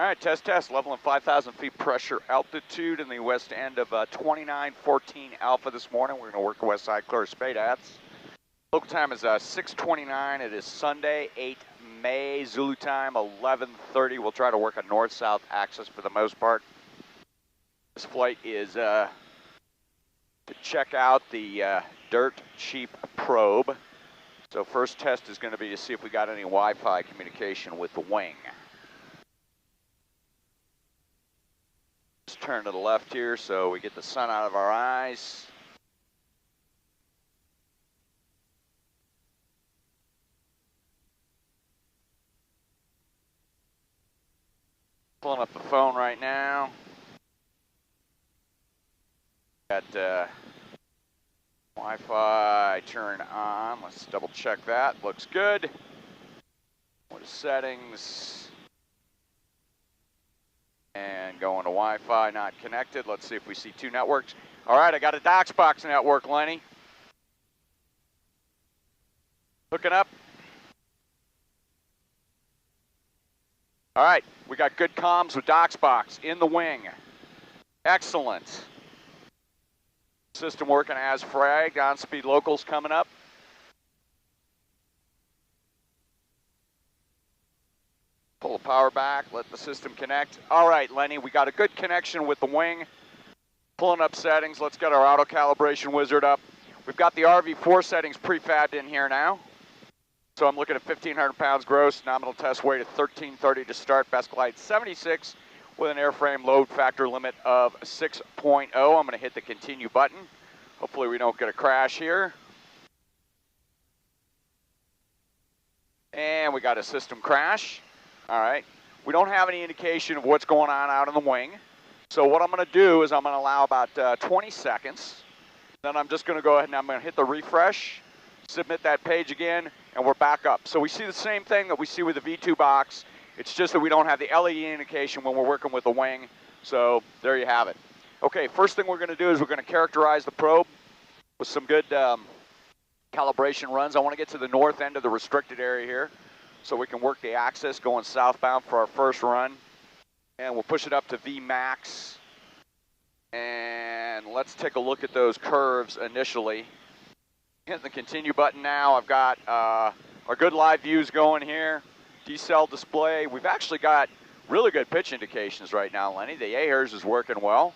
All right, test, level and 5,000 feet pressure altitude in the west end of 2914 Alpha this morning. We're going to work the west side, clear Spadats. Local time is 6:29. It is Sunday, 8 May. Zulu time, 11:30. We'll try to work a north-south axis for the most part. This flight is to check out the dirt cheap probe. So first test is going to be to see if we got any Wi-Fi communication with the wing. Let's turn to the left here so we get the sun out of our eyes. Pulling up the phone right now. Got Wi-Fi turn on. Let's double check that. Looks good. What is settings? And going to Wi-Fi, not connected. Let's see if we see two networks. All right, I got a DocsBox network, Lenny. Hooking up. All right, we got good comms with DocsBox in the wing. Excellent. System working as fragged. On-speed locals coming up. Pull the power back, let the system connect. All right, Lenny, we got a good connection with the wing. Pulling up settings. Let's get our auto calibration wizard up. We've got the RV4 settings prefabbed in here now. So I'm looking at 1,500 pounds gross, nominal test weight at 1330 to start, best glide 76 with an airframe load factor limit of 6.0. I'm going to hit the continue button. Hopefully we don't get a crash here. And we got a system crash. All right, we don't have any indication of what's going on out in the wing. So what I'm going to do is I'm going to allow about 20 seconds. Then I'm just going to go ahead and I'm going to hit the refresh, submit that page again, and we're back up. So we see the same thing that we see with the V2 box. It's just that we don't have the LED indication when we're working with the wing. So there you have it. Okay, first thing we're going to do is we're going to characterize the probe with some good calibration runs. I want to get to the north end of the restricted area here, so we can work the axis going southbound for our first run. And we'll push it up to Vmax. And let's take a look at those curves initially. Hit the continue button now. I've got our good live views going here. Decel display. We've actually got really good pitch indications right now, Lenny. The AHRS is working well.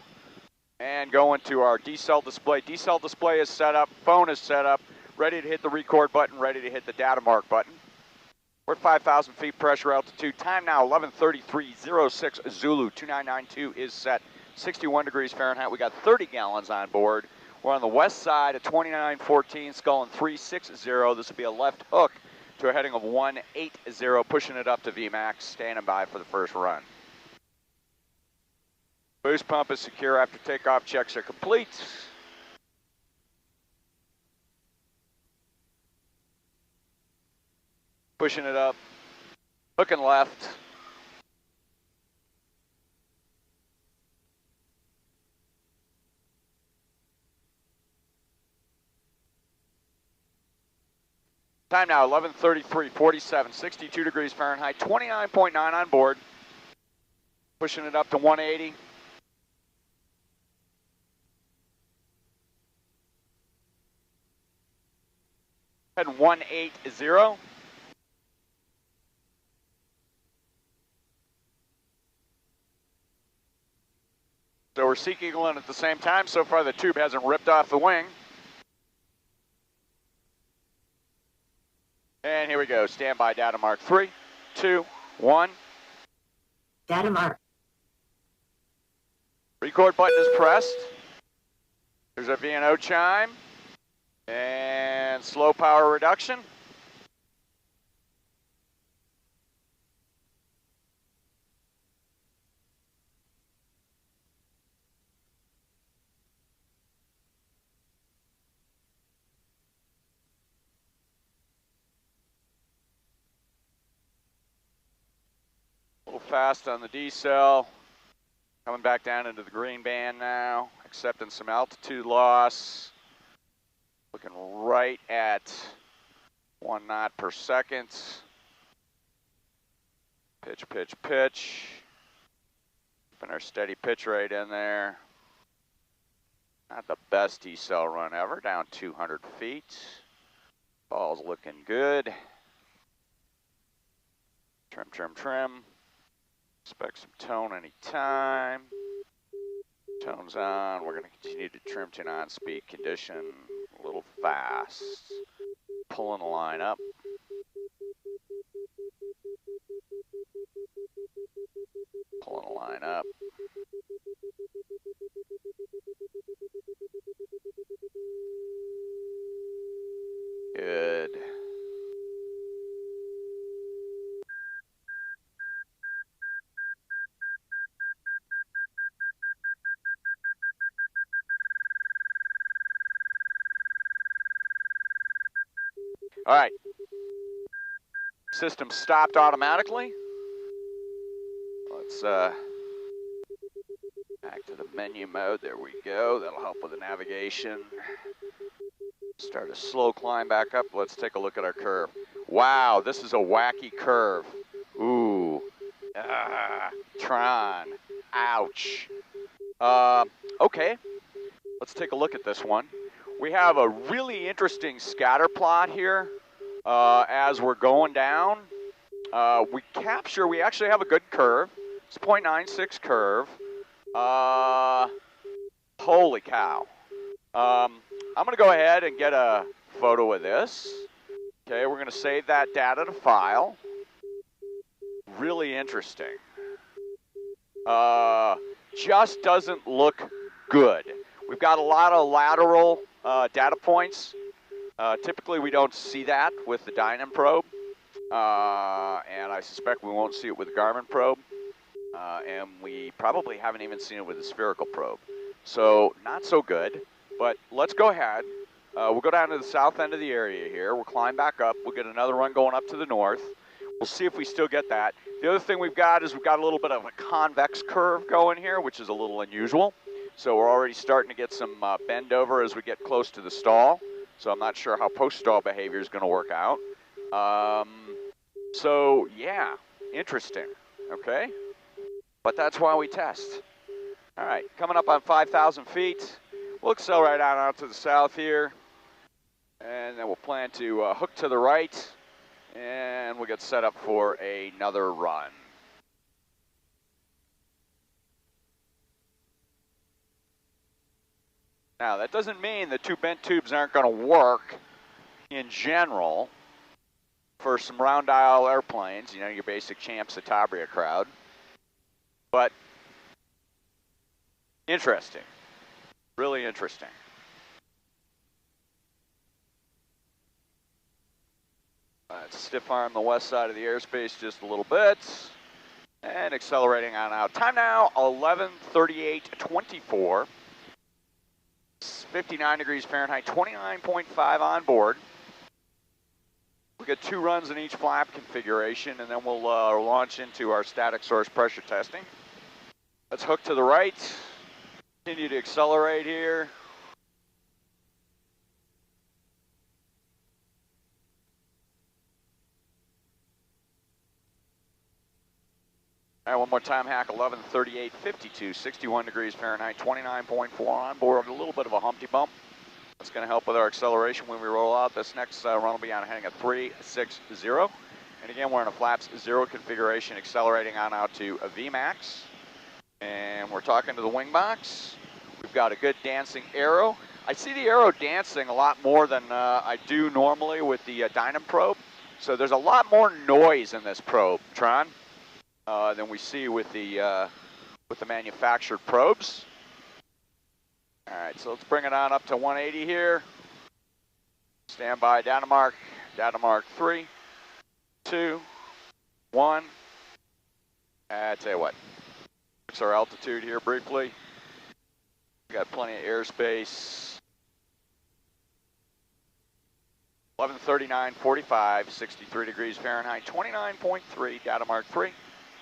And going to our decel display. Decel display is set up. Phone is set up. Ready to hit the record button. Ready to hit the data mark button. We're at 5,000 feet pressure altitude. Time now 11:33:06 Zulu. 2992 is set. 61 degrees Fahrenheit. We got 30 gallons on board. We're on the west side of 2914, sculling 360. This will be a left hook to a heading of 180, pushing it up to Vmax. Standing by for the first run. Boost pump is secure after takeoff. Checks are complete. Pushing it up, hooking left. Time now 11:33:47, 62 degrees Fahrenheit, 29.9 on board. Pushing it up to 180. Heading 180. So we're seeking in at the same time. So far the tube hasn't ripped off the wing. And here we go, standby data mark. 3, 2, 1. Data mark. Record button is pressed. There's our VNO chime. And slow power reduction. Fast on the decel, coming back down into the green band now, accepting some altitude loss, looking right at 1 knot per second. Pitch, pitch, pitch. Putting our steady pitch rate in there. Not the best decel run ever, down 200 feet. Ball's looking good. Trim, trim, trim. Expect some tone anytime. Tone's on. We're going to continue to trim to non-speed condition. A little fast. Pulling the line up. Pulling the line up. Good. All right. System stopped automatically. Let's back to the menu mode. There we go. That'll help with the navigation. Start a slow climb back up. Let's take a look at our curve. Wow, this is a wacky curve. Ooh. Tron. Ouch. Okay. Let's take a look at this one. We have a really interesting scatter plot here as we're going down. We actually have a good curve. It's a 0.96 curve. Holy cow. I'm going to go ahead and get a photo of this. Okay, we're going to save that data to file. Really interesting. Just doesn't look good. We've got a lot of lateral data points. Typically we don't see that with the Dynon probe. And I suspect we won't see it with the Garmin probe. And we probably haven't even seen it with the spherical probe. So not so good. But let's go ahead. We'll go down to the south end of the area here. We'll climb back up. We'll get another run going up to the north. We'll see if we still get that. The other thing we've got is we've got a little bit of a convex curve going here, which is a little unusual. So we're already starting to get some bend over as we get close to the stall. So I'm not sure how post-stall behavior is going to work out. So yeah, interesting. Okay, but that's why we test. All right, coming up on 5,000 feet. We'll accelerate out to the south here, and then we'll plan to hook to the right, and we'll get set up for another run. Now, that doesn't mean the two bent tubes aren't going to work in general for some round dial airplanes, you know, your basic Champ Citabria crowd, but interesting. Really interesting. Let's stiff arm the west side of the airspace just a little bit. And accelerating on out. Time now, 11:38:24. 59 degrees Fahrenheit, 29.5 on board. We got 2 runs in each flap configuration, and then we'll launch into our static source pressure testing. Let's hook to the right. Continue to accelerate here. All right, one more time, hack, 11:38:52, 61 degrees Fahrenheit, 29.4 on board, a little bit of a Humpty bump. That's going to help with our acceleration when we roll out. This next run will be on a heading of 360. And again, we're in a flaps 0 configuration, accelerating on out to a VMAX. And we're talking to the wing box. We've got a good dancing arrow. I see the arrow dancing a lot more than I do normally with the Dynon probe. So there's a lot more noise in this probe, Tron, than we see with the manufactured probes. All right, so let's bring it on up to 180 here. Stand by, data mark 3, 2, 1. I tell you what, fix our altitude here briefly. We got plenty of airspace. 11:39:45, 63 degrees Fahrenheit, 29.3, data mark 3,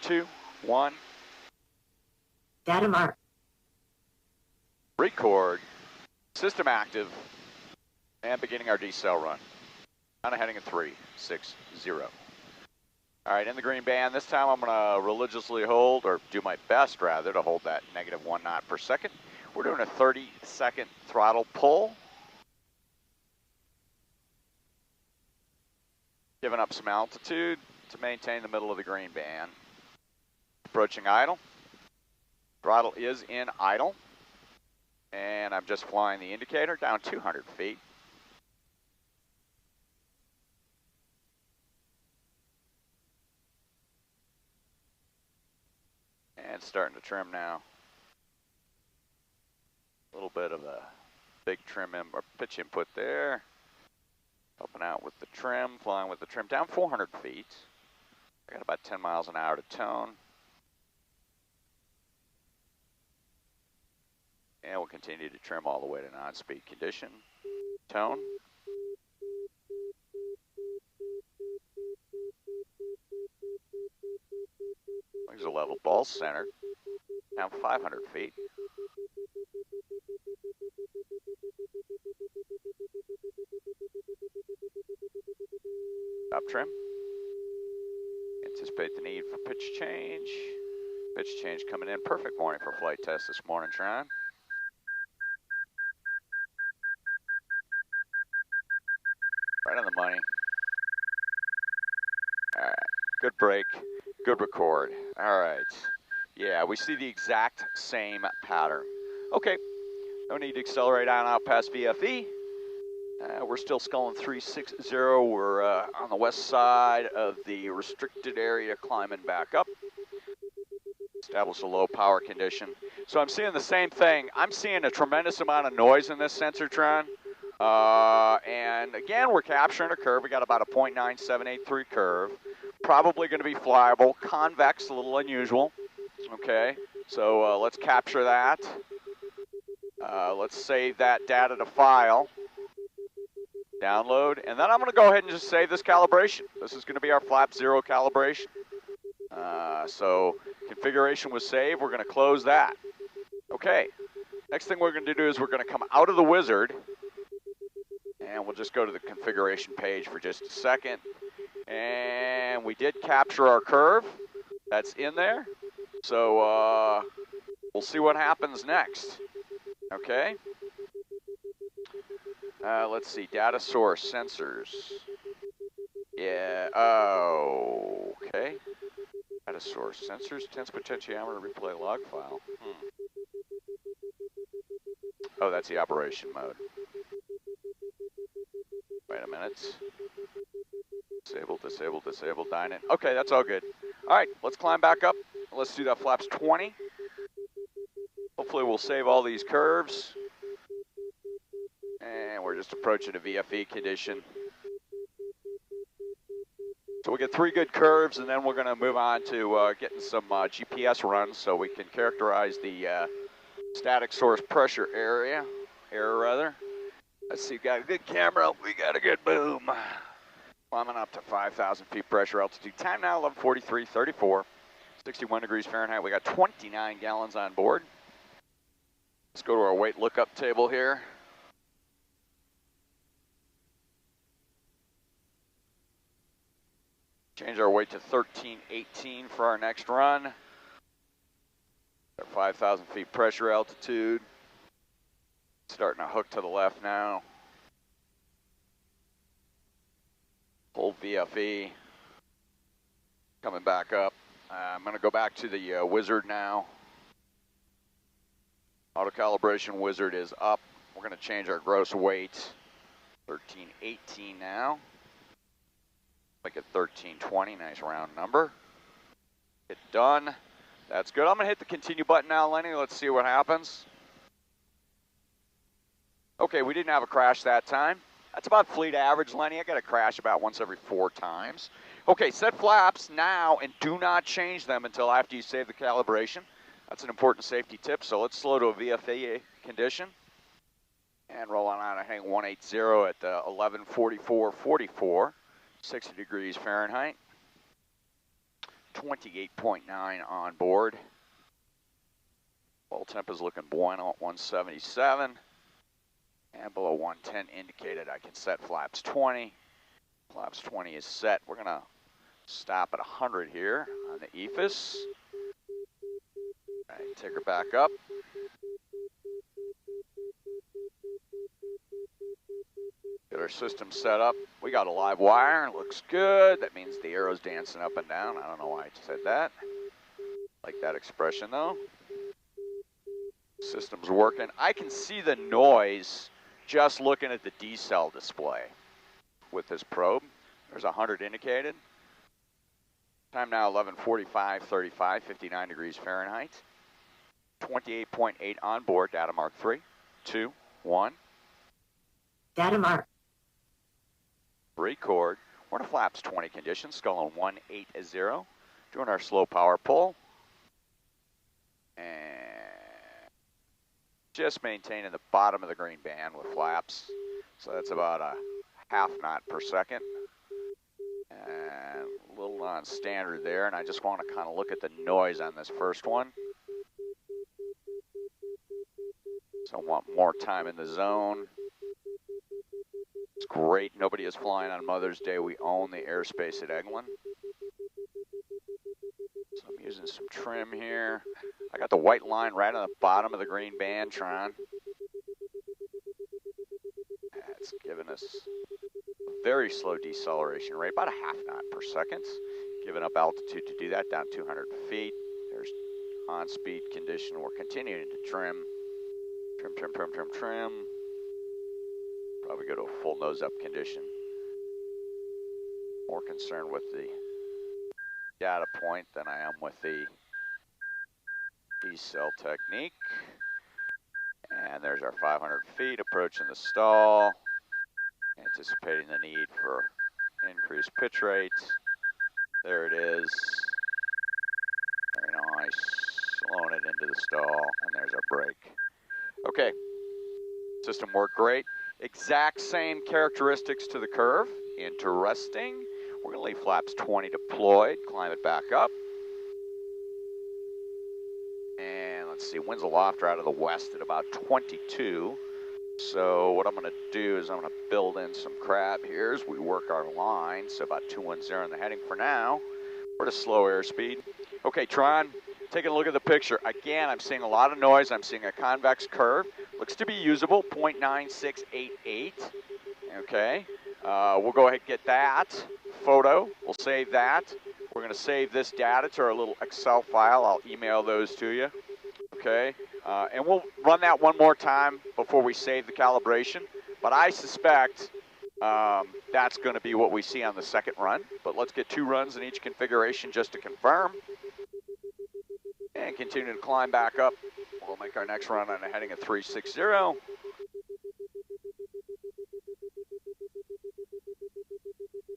2, 1. Data mark. Record, system active, and beginning our decel run. On a heading of 360. All right, in the green band, this time I'm gonna religiously hold, or do my best rather, to hold that -1 knot per second. We're doing a 30-second throttle pull. Giving up some altitude to maintain the middle of the green band. Approaching idle. Throttle is in idle. And I'm just flying the indicator down 200 feet. And starting to trim now. A little bit of a big trim or pitch input there. Helping out with the trim, flying with the trim down 400 feet. I got about 10 miles an hour to tone. And we'll continue to trim all the way to non-speed condition. Tone. Wings are level, ball center. Down 500 feet. Stop trim. Anticipate the need for pitch change. Pitch change coming in. Perfect morning for flight test this morning, Tron. Right on the money. All right, good break, good record. All right, yeah, we see the exact same pattern. Okay, no need to accelerate on out past VFE. We're still sculling 360. We're on the west side of the restricted area, climbing back up. Establish a low power condition. So I'm seeing the same thing. I'm seeing a tremendous amount of noise in this sensor, Tron. And again, we're capturing a curve. We got about a 0.9783 curve. Probably going to be flyable. Convex, a little unusual. Okay, so let's capture that. Let's save that data to file. Download, and then I'm going to go ahead and just save this calibration. This is going to be our flap 0 calibration. So configuration was saved. We're going to close that. Okay, next thing we're going to do is we're going to come out of the wizard, and we'll just go to the configuration page for just a second. And we did capture our curve. That's in there. So we'll see what happens next. Okay. Let's see, data source, sensors. Yeah, oh, okay. Data source, sensors, tense potentiometer, replay log file. Oh, that's the operation mode. Wait a minute. Disable, disable, disable, dyno. Okay, that's all good. All right, let's climb back up. Let's do that flaps 20. Hopefully we'll save all these curves. And we're just approaching a VFE condition. So we'll get 3 good curves, and then we're going to move on to getting some GPS runs so we can characterize the static source pressure error rather. Let's see, got a good camera, we got a good boom. Climbing up to 5,000 feet pressure altitude. Time now 11:43:34, 61 degrees Fahrenheit. We got 29 gallons on board. Let's go to our weight lookup table here. Change our weight to 1318 for our next run. At 5,000 feet pressure altitude. Starting to hook to the left now. Hold VFE. Coming back up. I'm going to go back to the wizard now. Auto calibration wizard is up. We're going to change our gross weight. 1318 now. Make it 1320, nice round number. Hit done. That's good. I'm going to hit the continue button now, Lenny. Let's see what happens. Okay, we didn't have a crash that time. That's about fleet average, Lenny. I got a crash about once every 4 times. Okay, set flaps now and do not change them until after you save the calibration. That's an important safety tip. So let's slow to a VFA condition. And roll on out of hang 180 at 11:44:44. 60 degrees Fahrenheit, 28.9 on board. Bowl temp is looking bueno at 177. And below 110 indicated I can set flaps 20. Flaps 20 is set. We're gonna Stop at 100 here on the EFIS. All right, take her back up. Get our system set up. We got a live wire, it looks good. That means the arrow's dancing up and down. I don't know why I said that. Like that expression though. System's working. I can see the noise just looking at the D-cell display with this probe. There's 100 indicated. Time now 11:45:35, 59 degrees Fahrenheit. 28.8 on board, data mark 3, 2, 1. Data mark. Record. We're in a flaps 20 condition, skull on 180. Doing our slow power pull. And just maintaining the bottom of the green band with flaps. So that's about a half knot per second. And a little non-standard there, and I just want to kind of look at the noise on this first one. So I want more time in the zone. It's great. Nobody is flying on Mother's Day. We own the airspace at Eglin. So I'm using some trim here. I got the white line right on the bottom of the green band, Tron. That's giving us a very slow deceleration rate, about a half knot per second. Giving up altitude to do that, down 200 feet. There's on-speed condition. We're continuing to trim. Trim, trim, trim, trim, trim. Probably go to a full nose-up condition. More concerned with the data point than I am with the D-cell technique. And there's our 500 feet approaching the stall. Anticipating the need for increased pitch rate. There it is. Very nice. Slowing it into the stall, and there's our brake. Okay, system worked great. Exact same characteristics to the curve. Interesting. We're gonna leave flaps 20 deployed, climb it back up. And let's see, winds aloft are out of the west at about 22. So what I'm gonna do is I'm gonna build in some crab here as we work our line. So about 210 in the heading for now. We're at a slow airspeed. Okay, Tron, taking a look at the picture. Again, I'm seeing a lot of noise. I'm seeing a convex curve. Looks to be usable, 0.9688. Okay, we'll go ahead and get that photo. We'll save that. We're gonna save this data to our little Excel file. I'll email those to you. Okay, and we'll run that one more time before we save the calibration. But I suspect that's going to be what we see on the second run. But let's get 2 runs in each configuration just to confirm. And continue to climb back up. We'll make our next run on a heading of 360.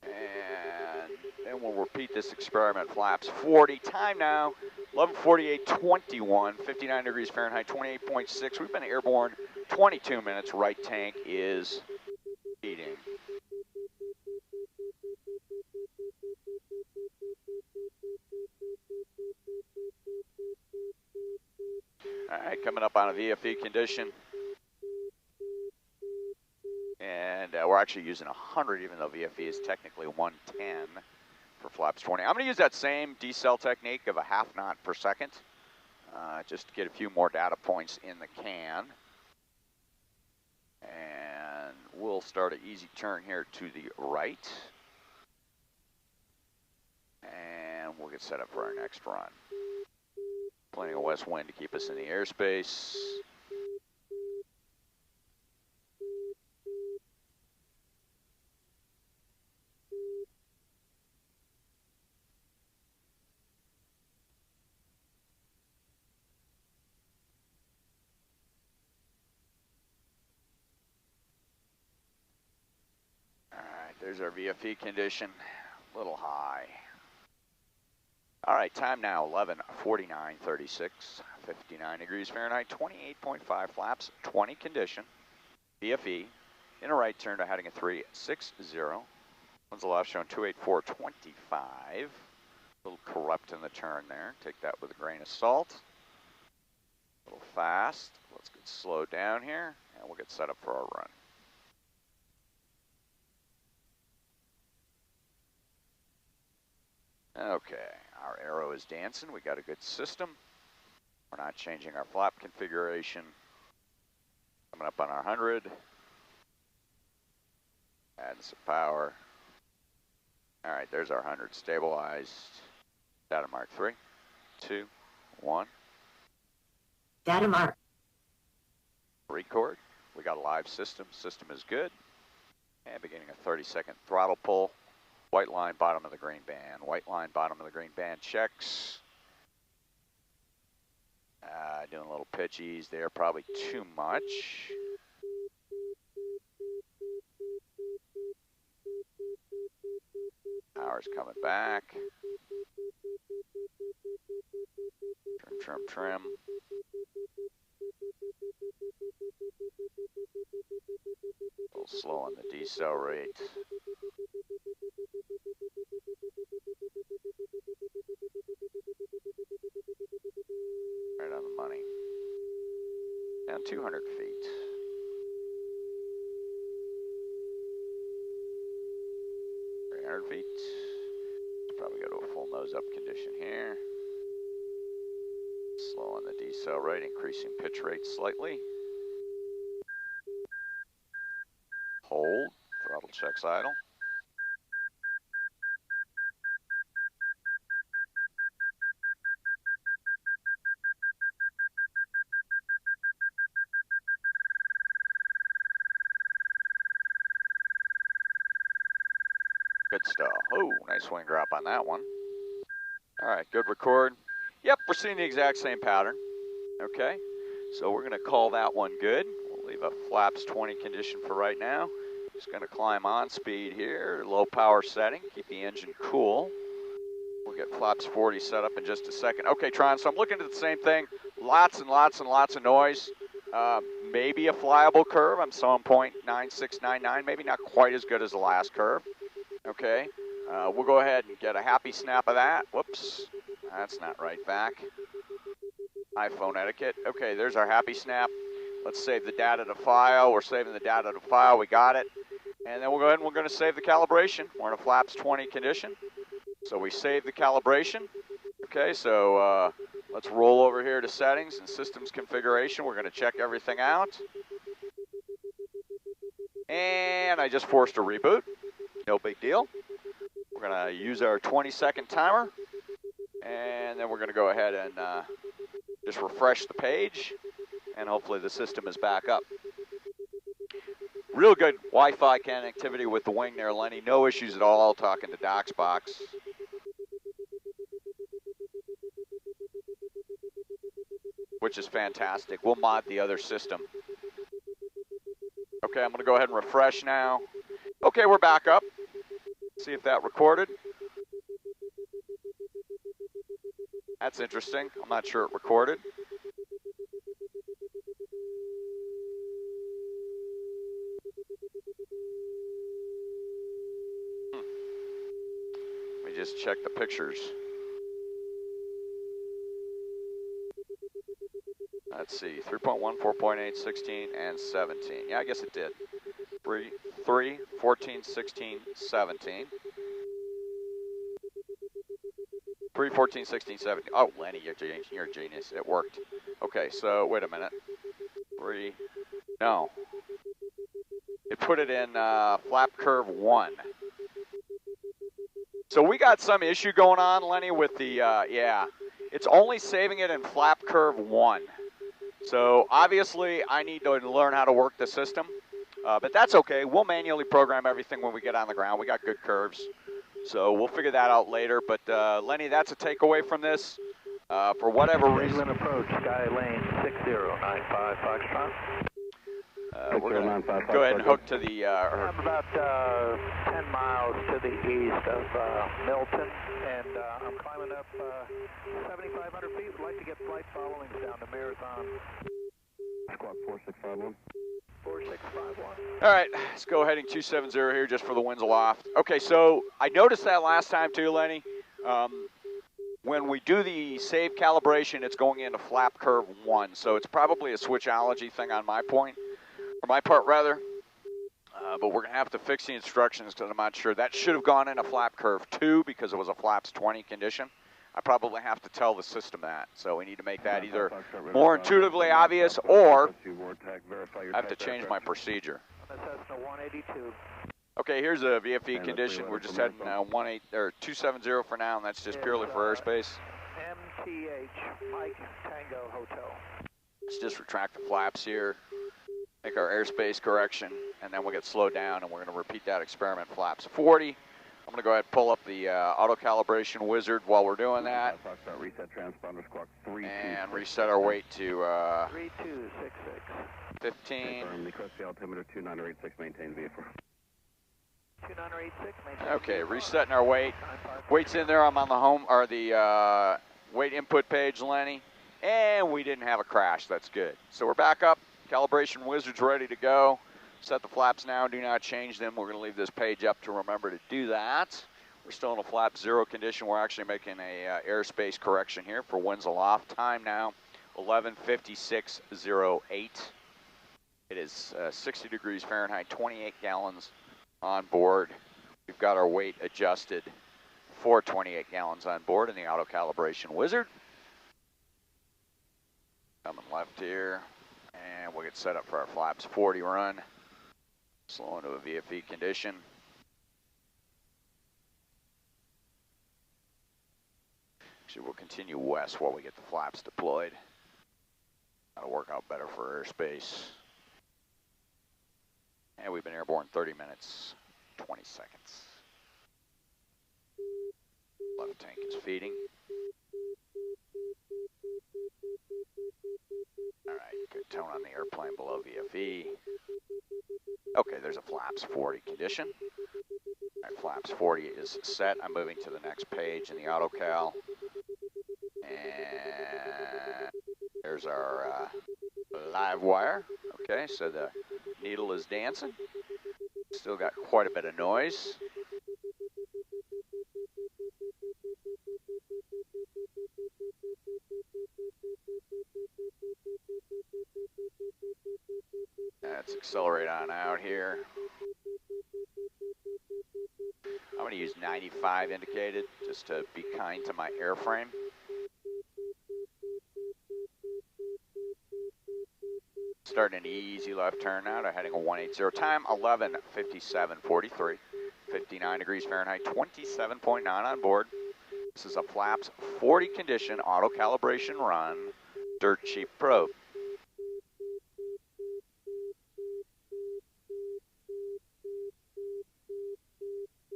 And then we'll repeat this experiment, flaps 40. Time now, 11:48:21, 59 degrees Fahrenheit, 28.6. We've been airborne 22 minutes. Right tank is heating. All right, coming up on a VFE condition. And we're actually using 100, even though VFE is technically 110 for flaps 20. I'm going to use that same D-cell technique of a half knot per second, just to get a few more data points in the can. And we'll start an easy turn here to the right. And we'll get set up for our next run. Plenty of west wind to keep us in the airspace. There's our VFE condition, a little high. All right, time now, 11:49:36, 59 degrees Fahrenheit, 28.5 flaps, 20 condition, VFE, in a right turn to heading a 360. Winds aloft showing 284.25. A little corrupt in the turn there. Take that with a grain of salt. A little fast. Let's get slowed down here, and we'll get set up for our run. Okay, our arrow is dancing. We got a good system. We're not changing our flap configuration. Coming up on our 100. Adding some power. All right, there's our 100 stabilized. Data mark 3, 2, 1. Data mark. Record. We got a live system. System is good. And beginning a 30-second throttle pull. White line, bottom of the green band. White line, bottom of the green band checks. Doing little pitchies there, probably too much. Power's coming back. Trim, trim, trim. A little slow on the decel rate. Right on the money. Down 200 feet. Feet. Let's probably go to a full nose up condition here. Slow on the decel rate, increasing pitch rate slightly. Hold, throttle checks idle. Good stuff. Oh, nice wing drop on that one. All right, good record. Yep, we're seeing the exact same pattern. Okay, so we're gonna call that one good. We'll leave a flaps 20 condition for right now. Just gonna climb on speed here, low power setting, keep the engine cool. We'll get flaps 40 set up in just a second. Okay, Tron, so I'm looking at the same thing. Lots and lots and lots of noise. Maybe a flyable curve. I'm showing 0.9699, maybe not quite as good as the last curve. Okay, we'll go ahead and get a happy snap of that. Whoops, that's not right back. iPhone etiquette. Okay, there's our happy snap. Let's save the data to file. We're saving the data to file. We got it. And then we'll go ahead and we're going to save the calibration. We're in a flaps 20 condition. So we save the calibration. Okay, so let's roll over here to settings and systems configuration. We're going to check everything out. And I just forced a reboot. No big deal. We're going to use our 20-second timer. And then we're going to go ahead and just refresh the page. And hopefully the system is back up. Real good Wi-Fi connectivity with the wing there, Lenny. No issues at all talking to DocsBox. Which is fantastic. We'll mod the other system. Okay, I'm going to go ahead and refresh now. Okay, we're back up. See if that recorded. That's interesting. I'm not sure it recorded. Let me just check the pictures. Let's see, 3.1, 4.8, 16, and 17. Yeah, I guess it did. 3, 14, 16, 17. 3, 14, 16, 17. Oh, Lenny, you're a genius. It worked. Okay, so wait a minute. 3, no. It put it in flap curve 1. So we got some issue going on, Lenny, with the, yeah. It's only saving it in flap curve 1. So obviously I need to learn how to work the system, but that's okay. We'll manually program everything when we get on the ground. We got good curves, so we'll figure that out later. But Lenny, that's a takeaway from this. For whatever reason. Approach, Sky Lane 6095 Foxtrot. We're going to go ahead and hook to the... I'm about 10 miles to the east of Milton, and I'm climbing up 7,500 feet. Would like to get flight followings down to Marathon. Squawk 4651. 4651. All right, let's go heading 270 here just for the winds aloft. Okay, so I noticed that last time too, Lenny. When we do the save calibration, it's going into flap curve 1, so it's probably a switchology thing on my point. For my part, rather. But we're going to have to fix the instructions because I'm not sure. That should have gone in a flap curve 2 because it was a flaps 20 condition. I probably have to tell the system that. So we need to make that either more intuitively obvious or I have to change my procedure. Cessna 182. Okay, here's a VFE condition. We're just heading 270 for now, and that's just purely for airspace. MTH, Mike Tango Hotel. Let's just retract the flaps here, make our airspace correction, and then we'll get slowed down, and we're going to repeat that experiment flaps 40. I'm going to go ahead and pull up the auto calibration wizard while we're doing that, and reset our weight to 3266. 15. Request the altimeter 2986, maintain VFR. 2986, maintain. Okay, resetting our weight. Weight's in there. I'm on the home or the weight input page, Lenny, and we didn't have a crash. That's good. So we're back up. Calibration wizard's ready to go. Set the flaps now. Do not change them. We're going to leave this page up to remember to do that. We're still in a flap 0 condition. We're actually making a airspace correction here for winds aloft. Time now 11:56:08. It is 60 degrees Fahrenheit, 28 gallons on board. We've got our weight adjusted for 28 gallons on board in the auto calibration wizard. Coming left here, and we'll get set up for our flaps 40 run. Slow into a VFE condition. Actually, we'll continue west while we get the flaps deployed. That'll work out better for airspace. And we've been airborne 30 minutes, 20 seconds. Left tank is feeding. All right, good tone on the airplane below VFE. Okay, there's a flaps 40 condition. All right, flaps 40 is set. I'm moving to the next page in the AutoCal. And there's our live wire. Okay, so the needle is dancing. Still got quite a bit of noise. Let's accelerate on out here. I'm going to use 95 indicated just to be kind to my airframe. Starting an easy left turn now to heading a 180. Time 11:57:43. 59 degrees Fahrenheit, 27.9 on board. This is a flaps 40 condition auto calibration run, dirt cheap probe.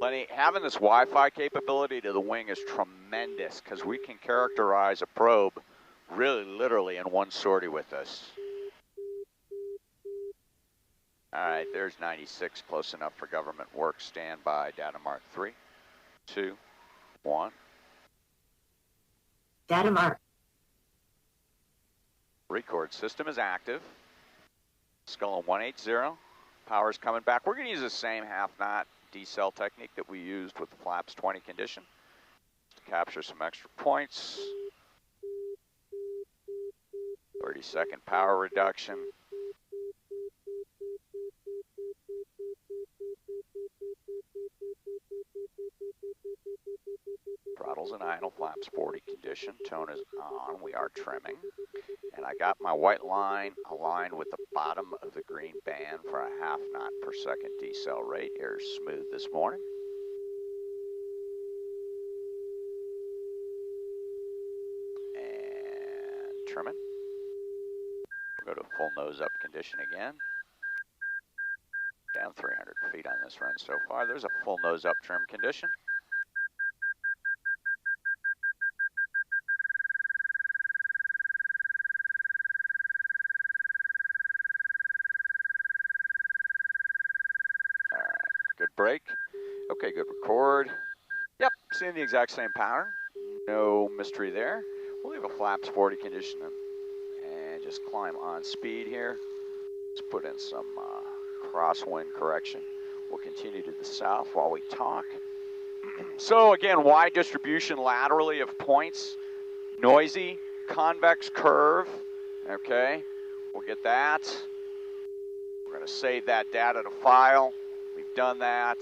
Lenny, having this Wi-Fi capability to the wing is tremendous because we can characterize a probe really literally in one sortie with this. All right, there's 96, close enough for government work. Stand by, data mark 3, 2, 1. Data mark. Record system is active. Skull on 180. Power's coming back. We're going to use the same half knot decel technique that we used with the flaps 20 condition to capture some extra points. 30-second power reduction. Throttles and idle, flaps 40 condition, tone is on, we are trimming. And I got my white line aligned with the bottom of the green band for a half knot per second decel rate. Air's smooth this morning. And trimming. We'll go to full nose up condition again. Down 300 feet on this run so far. There's a full nose up trim condition. All right, good break. Okay, good record. Yep, seeing the exact same pattern. No mystery there. We'll leave a flaps 40 condition and just climb on speed here. Let's put in some crosswind correction. We'll continue to the south while we talk. So again, wide distribution laterally of points, noisy, convex curve, okay? We'll get that. We're gonna save that data to file. done that.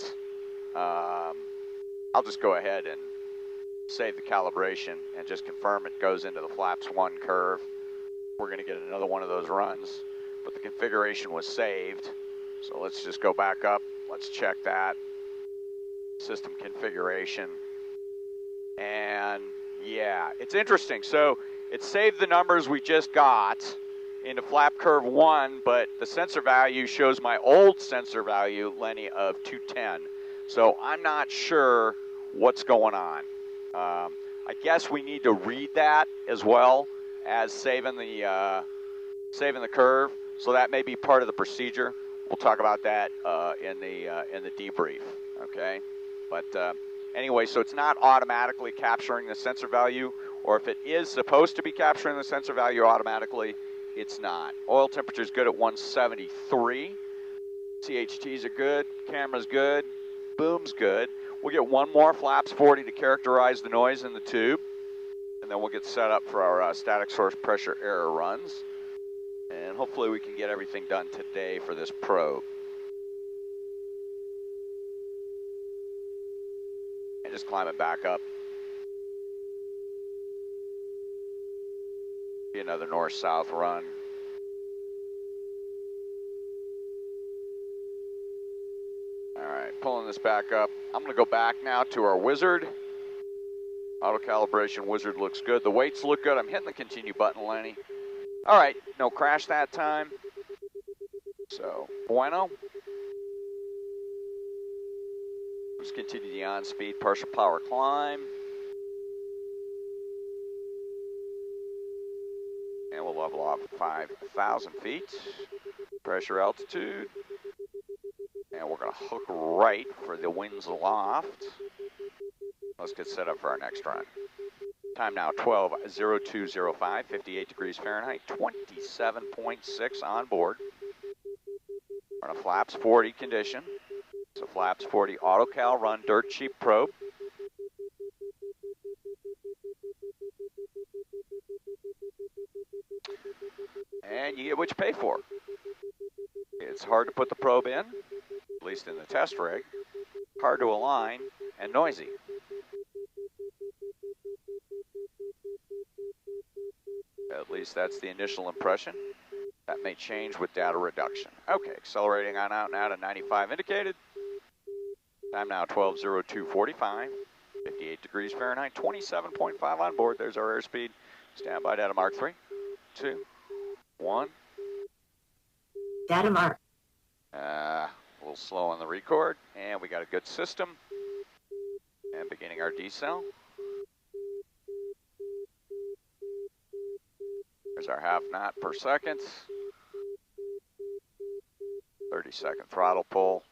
I'll just go ahead and save the calibration and just confirm it goes into the flaps 1 curve. We're going to get another one of those runs, but the configuration was saved. So let's just go back up. Let's check that. System configuration. And yeah, it's interesting. So it saved the numbers we just got into flap curve 1, but the sensor value shows my old sensor value, Lenny, of 210. So I'm not sure what's going on. I guess we need to read that as well as saving the curve. So that may be part of the procedure. We'll talk about that in the debrief. Okay, but anyway, so it's not automatically capturing the sensor value, or if it is supposed to be capturing the sensor value automatically, it's not. Oil temperature's good at 173. CHTs are good. Camera's good. Boom's good. We'll get one more flaps 40 to characterize the noise in the tube, and then we'll get set up for our static source pressure error runs. And hopefully we can get everything done today for this probe. And just climb it back up. Be another north-south run. All right, pulling this back up. I'm gonna go back now to our wizard. Auto calibration wizard looks good. The weights look good. I'm hitting the continue button, Lenny. All right, no crash that time. So, bueno. Let's continue the on-speed partial power climb. And we'll level off at 5,000 feet. Pressure altitude. And we're gonna hook right for the winds aloft. Let's get set up for our next run. Time now 12:02:05, 58 degrees Fahrenheit, 27.6 on board. We're in a flaps 40 condition. It's a flaps 40 auto cal run, dirt cheap probe. And you get what you pay for. It's hard to put the probe in, at least in the test rig. Hard to align and noisy. At least that's the initial impression. That may change with data reduction. Okay, accelerating on out now to 95 indicated. Time now 12:02:45, 58 degrees Fahrenheit, 27.5 on board. There's our airspeed. Standby data mark 3, 2, 1. Data mark. A little slow on the record, and we got a good system. And beginning our decel. There's our half knot per second. 30-second throttle pull.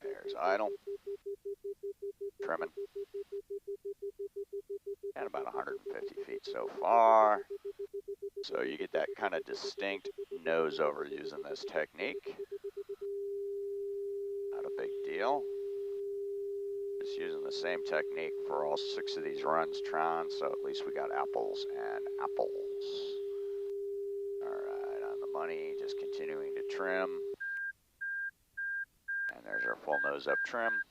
There's idle. Trimming. And about 150 feet so far. So you get that kind of distinct nose over using this technique. Not a big deal. Just using the same technique for all 6 of these runs, Tron, so at least we got apples and apples. All right, on the money, just continuing to trim. And there's our full nose up trim.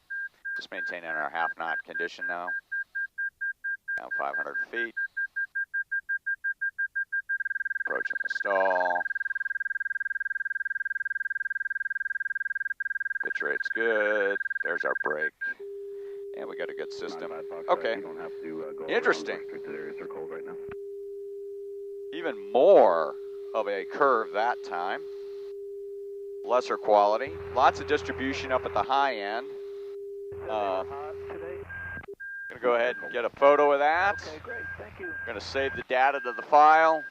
Just maintaining our half knot condition now. Down 500 feet. Approaching the stall. Pitch rate's good. There's our brake. And we got a good system. Okay. Interesting. Even more of a curve that time. Lesser quality. Lots of distribution up at the high end. Gonna go ahead and get a photo of that. Okay, great. Thank you. Gonna save the data to the file.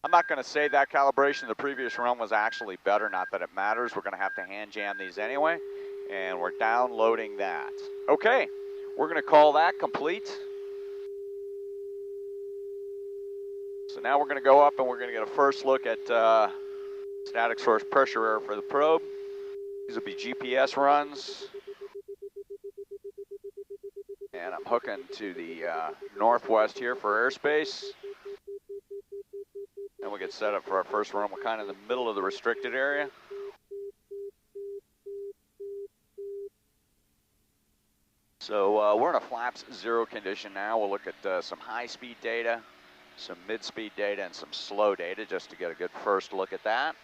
I'm not gonna say that calibration. The previous run was actually better. Not that it matters. We're gonna have to hand jam these anyway. And we're downloading that. Okay, we're gonna call that complete. So now we're gonna go up and we're gonna get a first look at static source pressure error for the probe. These will be GPS runs. And I'm hooking to the northwest here for airspace. we'll get set up for our first run. We're kind of in the middle of the restricted area. So we're in a flaps 0 condition now. We'll look at some high-speed data, some mid-speed data, and some slow data just to get a good first look at that.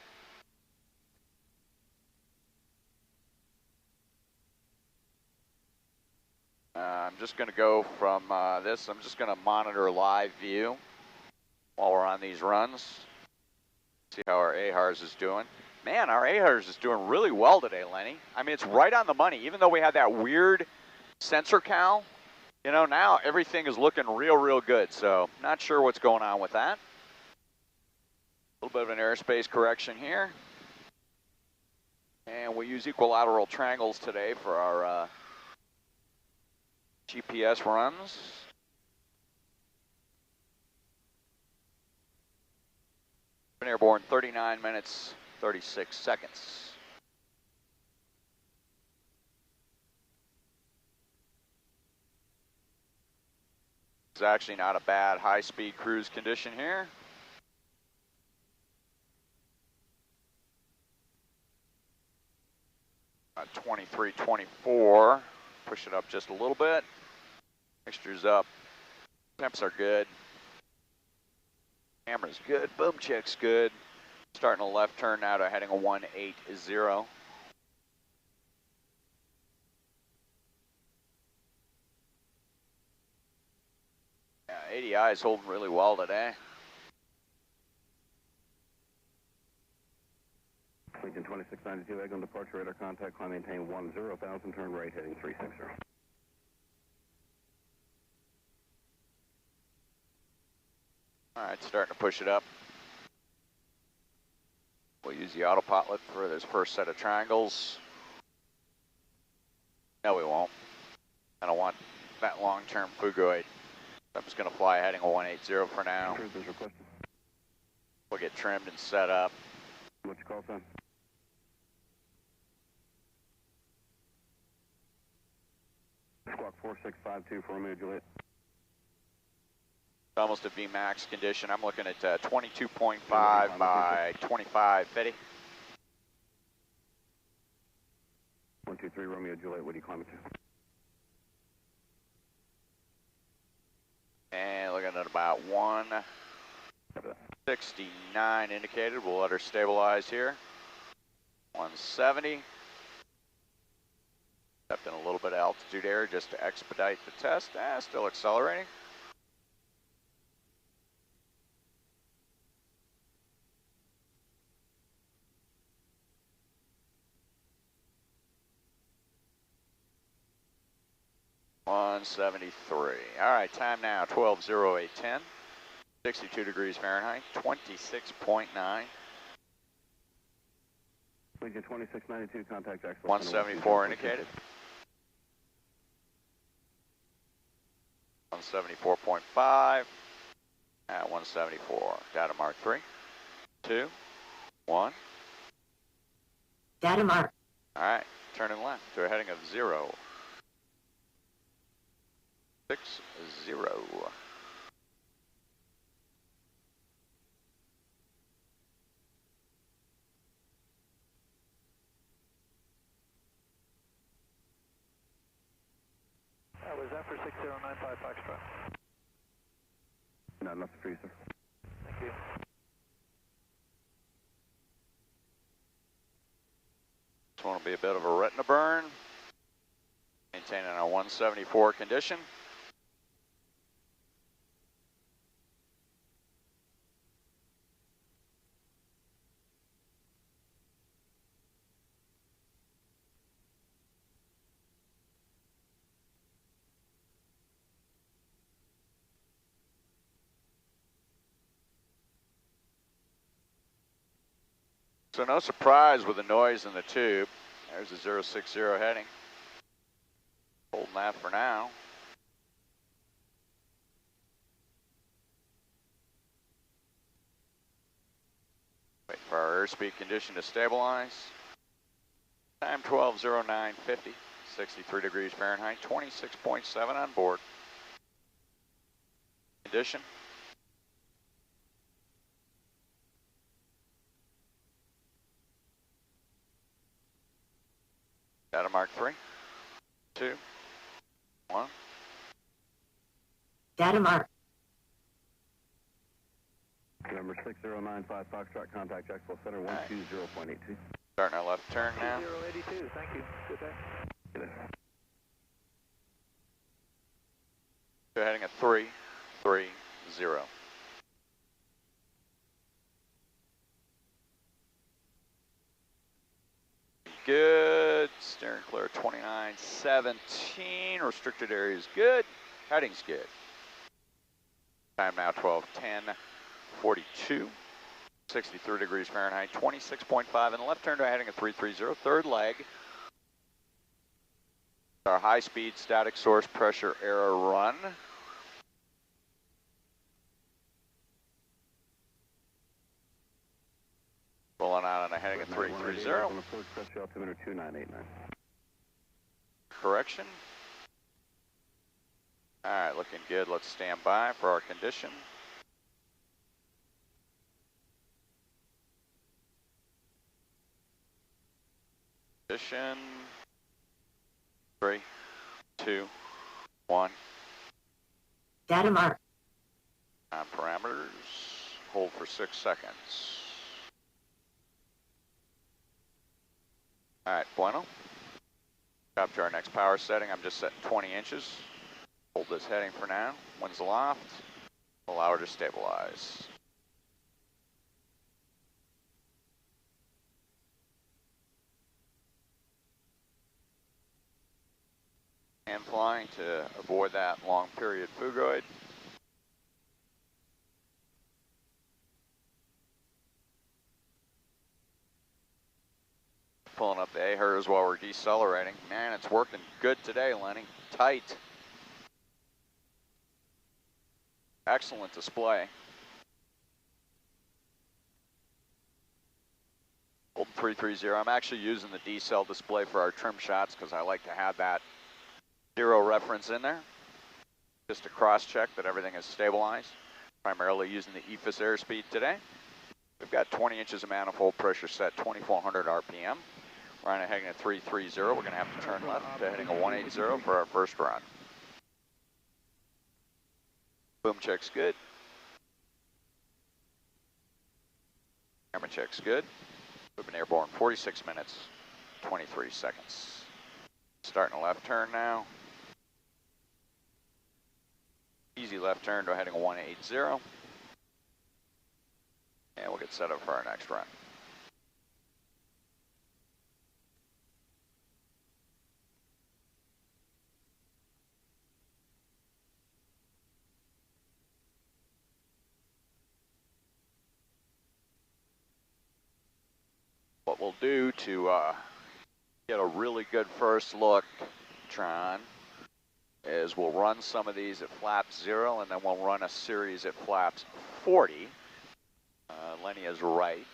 I'm just going to go from this. I'm just going to monitor live view while we're on these runs. See how our AHRS is doing. Man, our AHRS is doing really well today, Lenny. I mean, it's right on the money. Even though we had that weird sensor cal, you know, now everything is looking real good. So not sure what's going on with that. A little bit of an airspace correction here. And we'll use equilateral triangles today for our GPS runs. Been airborne 39 minutes, 36 seconds. It's actually not a bad high-speed cruise condition here. About 23, 24. Push it up just a little bit. Mixture's up. Temps are good. Camera's good. Boom check's good. Starting a left turn now to heading a 180. Yeah, ADI is holding really well today. Legion 2692, egg on departure, radar contact, climb maintain 10,000, turn right heading 360. All right, starting to push it up. We'll use the autopilot for this first set of triangles. No, we won't. I don't want that long-term Fugoid. I'm just going to fly heading a 180 for now. We'll get trimmed and set up. What's your call sign? Squawk 4652 for Romeo Juliet. Almost a VMAX condition. I'm looking at 22.5 by 25, 50. 123 Romeo Juliet, what do you climb it to? And looking at about 169 indicated. We'll let her stabilize here. 170. Stepped in a little bit of altitude error just to expedite the test. Still accelerating. .173. All right, time now 12:08:10. 62 degrees Fahrenheit, 26.9. Legion 2692, contact Axel. 174 indicated. 174.5 at 174. Data mark 3, 2, 1. Data mark. All right, turning left to a heading of 0. 60. That was F for 6095 Foxtrot. Not enough for you, sir. Thank you. This one will be a bit of a retina burn. Maintaining a 174 condition. So no surprise with the noise in the tube. There's a 060 heading. Holding that for now. Wait for our airspeed condition to stabilize. Time 12:09:50. 63 degrees Fahrenheit, 26.7 on board. Condition. Data mark 3, 2, 1. Data mark. Number 6095 Foxtrot, contact Jacksonville Center, 120.82. Starting our left turn now. 082, thank you. Good day. We're heading at 3, 3, 0. Good. Steering clear 2917. Restricted area is good. Heading's good. Time now 12:10:42. 63 degrees Fahrenheit. 26.5 in the left turn to heading at 330. Third leg. Our high-speed static source pressure error run. Pulling out on a heading at 330. Correction. All right, looking good. Let's stand by for our condition. Condition. 3, 2, 1. Data mark. Time parameters. Hold for 6 seconds. All right, bueno. Up to our next power setting. I'm just setting 20 inches. Hold this heading for now. Winds aloft. Allow her to stabilize. And flying to avoid that long period phugoid. Pulling up the AHRs while we're decelerating. Man, it's working good today, Lenny. Tight. Excellent display. Old 330. I'm actually using the decel display for our trim shots because I like to have that 0 reference in there. Just to cross-check that everything is stabilized. Primarily using the EFIS airspeed today. We've got 20 inches of manifold pressure set, 2,400 RPM. We're on a heading at 330. We're going to have to turn left to heading a 180 for our first run. Boom check's good. Camera check's good. We've been airborne 46 minutes, 23 seconds. Starting a left turn now. Easy left turn to heading a 180. And we'll get set up for our next run. What we'll do to get a really good first look, Tron, is we'll run some of these at flaps 0 and then we'll run a series at flaps 40. Lenny is right.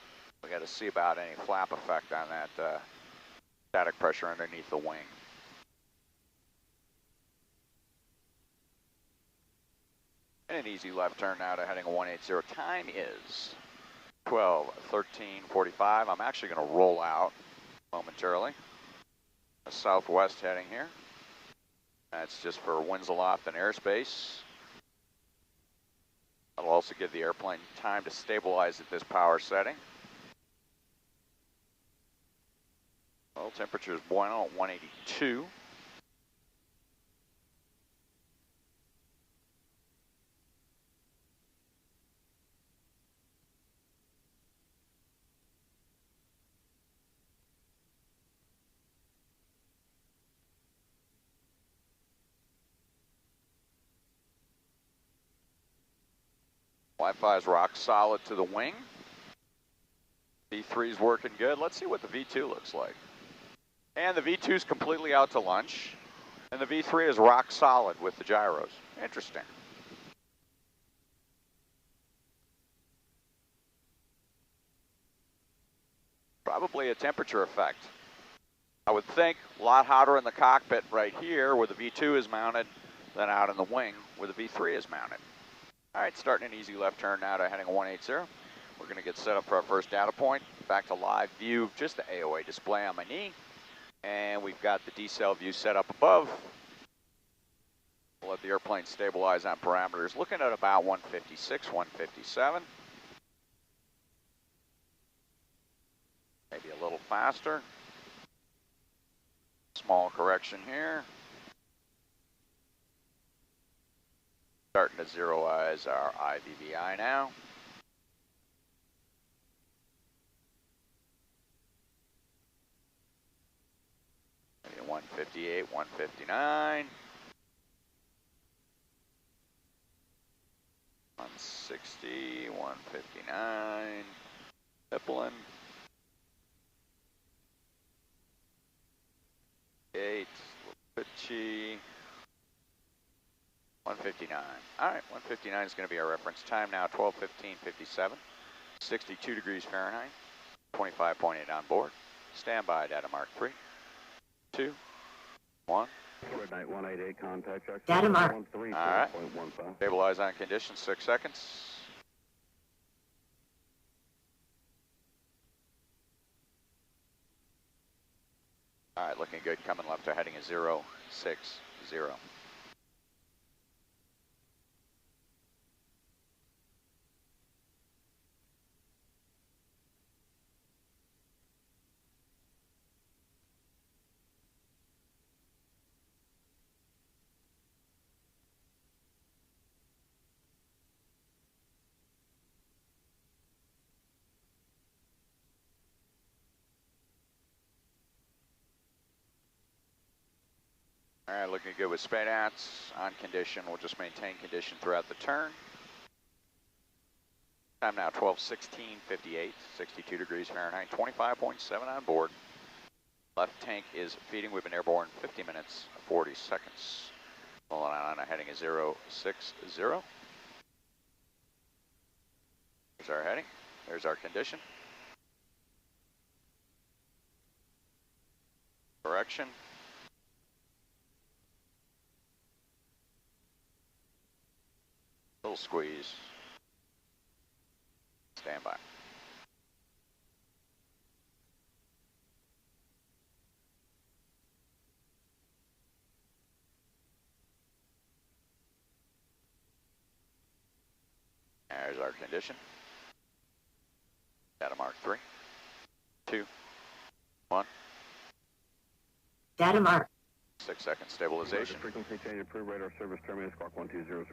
We got to see about any flap effect on that static pressure underneath the wing. And an easy left turn now to heading a 180. Time is 12:13:45. I'm actually going to roll out momentarily. A southwest heading here. That's just for winds aloft and airspace. That'll also give the airplane time to stabilize at this power setting. Well, temperature is bueno at 182. Wi-Fi is rock solid to the wing. V3 is working good. Let's see what the V2 looks like. And the V2 is completely out to lunch. And the V3 is rock solid with the gyros. Interesting. Probably a temperature effect. I would think a lot hotter in the cockpit right here where the V2 is mounted than out in the wing where the V3 is mounted. All right, starting an easy left turn now to heading 180. We're going to get set up for our first data point. Back to live view, just the AOA display on my knee. And we've We've got the decel view set up above. We'll let the airplane stabilize on parameters. Looking at about 156, 157. Maybe a little faster. Small correction here. Starting to zeroize our IVVI now. Maybe 158, 159. 160, 159. Nippling. 8, pitchy. 159. All right, 159 is going to be our reference time now. 12:15:57. 62 degrees Fahrenheit. 25.8 on board. Standby data mark 3, 2, 1. Red Knight 188, contact check. Data mark. All right. Stabilize on condition, 6 seconds. All right, looking good. Coming left to heading is 060. All right, looking good with SPADATs on condition. We'll just maintain condition throughout the turn. Time now 12:16:58, 62 degrees Fahrenheit, 25.7 on board. Left tank is feeding. We've been airborne 50 minutes, 40 seconds. Rolling on a heading is 060. There's our heading. There's our condition. Correction. Little squeeze. Stand by. There's our condition. Data mark 3, 2, 1. Data mark. 6 second stabilization. Frequency change approved. Radar service terminus squawk 1200.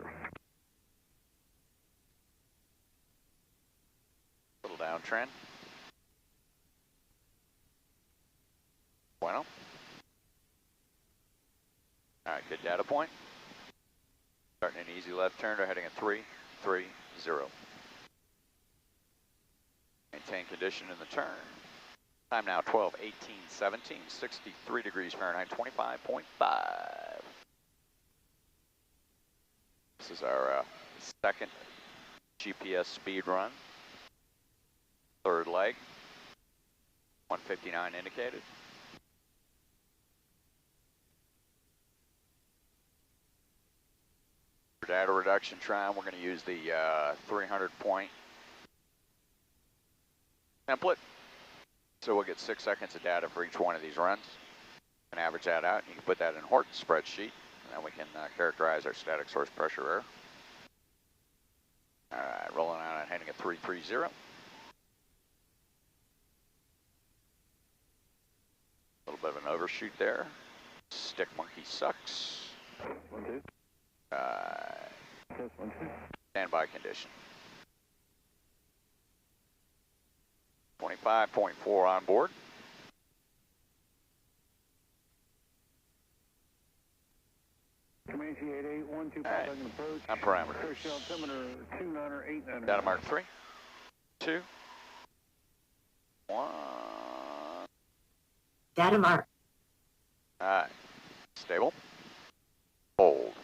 Little downtrend. Bueno. All right, good data point. Starting an easy left turn, we're heading at 330. Maintain condition in the turn. Time now 12:18:17, 63 degrees Fahrenheit, 25.5. This is our second GPS speed run. Third leg. 159 indicated. For data reduction time, we're going to use the 300-point template. So we'll get 6 seconds of data for each one of these runs. And average that out. You can put that in Horton's spreadsheet, and then we can characterize our static source pressure error. All right, rolling out and heading at 330. A little bit of an overshoot there. Stick monkey sucks. 1, 2. Test 1, 2. Standby condition. 25.4 on board. Comanche 8812, All right. approach. On parameters. First altimeter 29er, 89er. Data mark 3, 2, 1. Data mark. All right. Stable. Hold.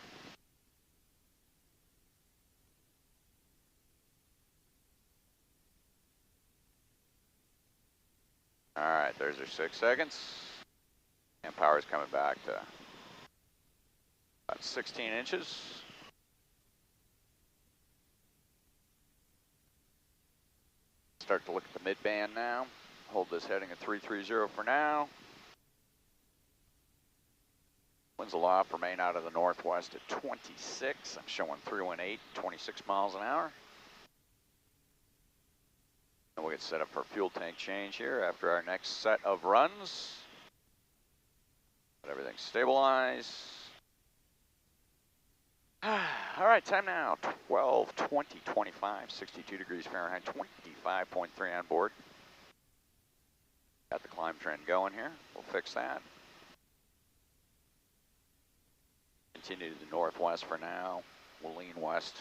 All right, there's our 6 seconds. And power's coming back to about 16 inches. Start to look at the mid-band now. Hold this heading at 330 for now. Winds aloft remain out of the northwest at 26. I'm showing 318, 26 miles an hour. And we'll get set up for a fuel tank change here after our next set of runs. Let everything stabilize. All right, time now, 12:20, 25, 62 degrees Fahrenheit, 25.3 on board. Got the climb trend going here. We'll fix that. Continue to the northwest for now. We'll lean west.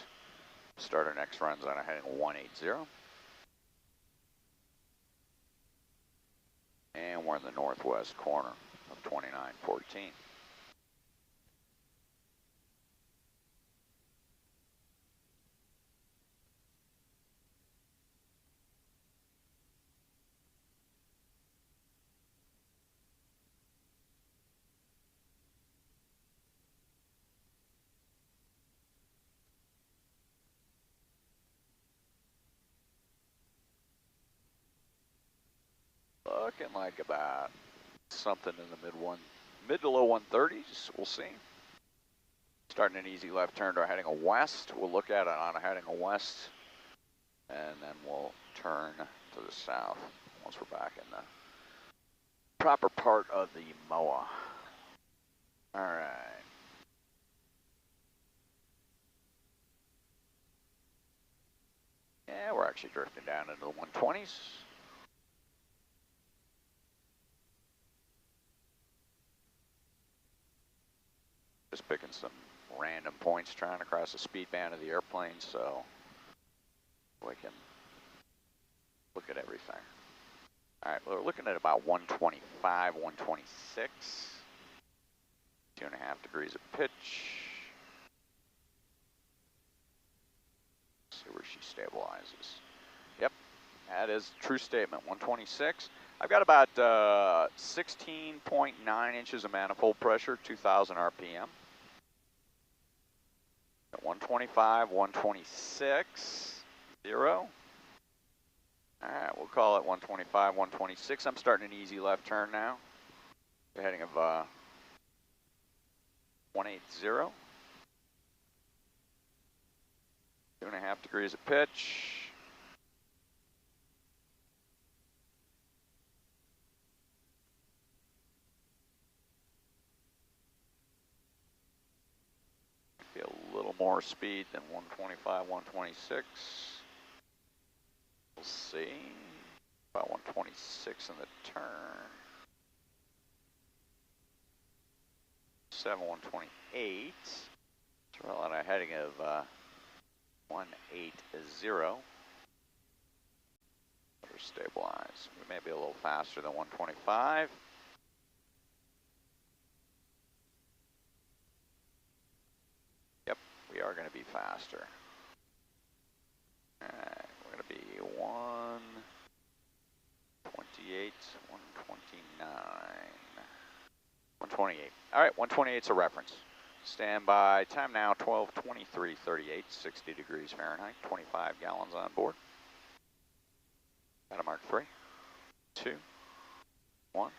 Start our next runs on a heading 180. And we're in the northwest corner of 2914. Looking like about something in the mid to low 130s. We'll see. Starting an easy left turn to our heading west. We'll look at it on a heading west, and then we'll turn to the south once we're back in the proper part of the MOA. All right. Yeah, we're actually drifting down into the 120s. Just picking some random points trying to cross the speed band of the airplane so we can look at everything. All right, we're looking at about 125, 126. 2.5 degrees of pitch. See where she stabilizes. Yep, that is a true statement, 126. I've got about 16.9 inches of manifold pressure, 2,000 RPM. At 125, 126, 0. All right, we'll call it 125, 126. I'm starting an easy left turn now. The heading of 180. 2.5 degrees of pitch. A little more speed than 125, 126. We'll see. About 126 in the turn. 128. So we're on a heading of 180. Better stabilize. We may be a little faster than 125. We are going to be faster. All right, we're going to be 128, 129, 128. All right, 128's a reference. Stand by. Time now, 12:23:38, 60 degrees Fahrenheit, 25 gallons on board. Got a mark 3, 2, 1.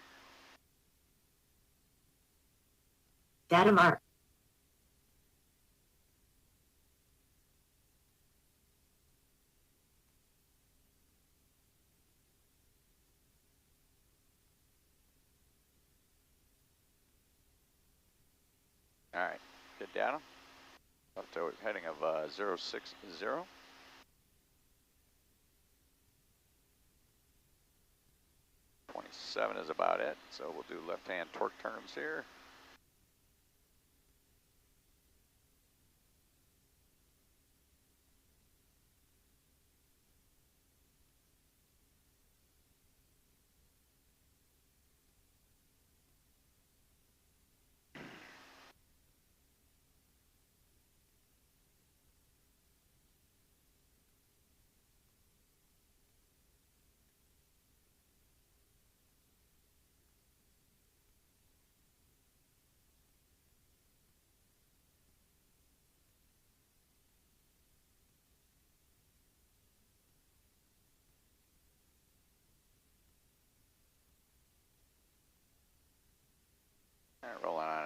Data mark. All right, good data. Up to heading of 060. 27 is about it, so we'll do left-hand torque turns here.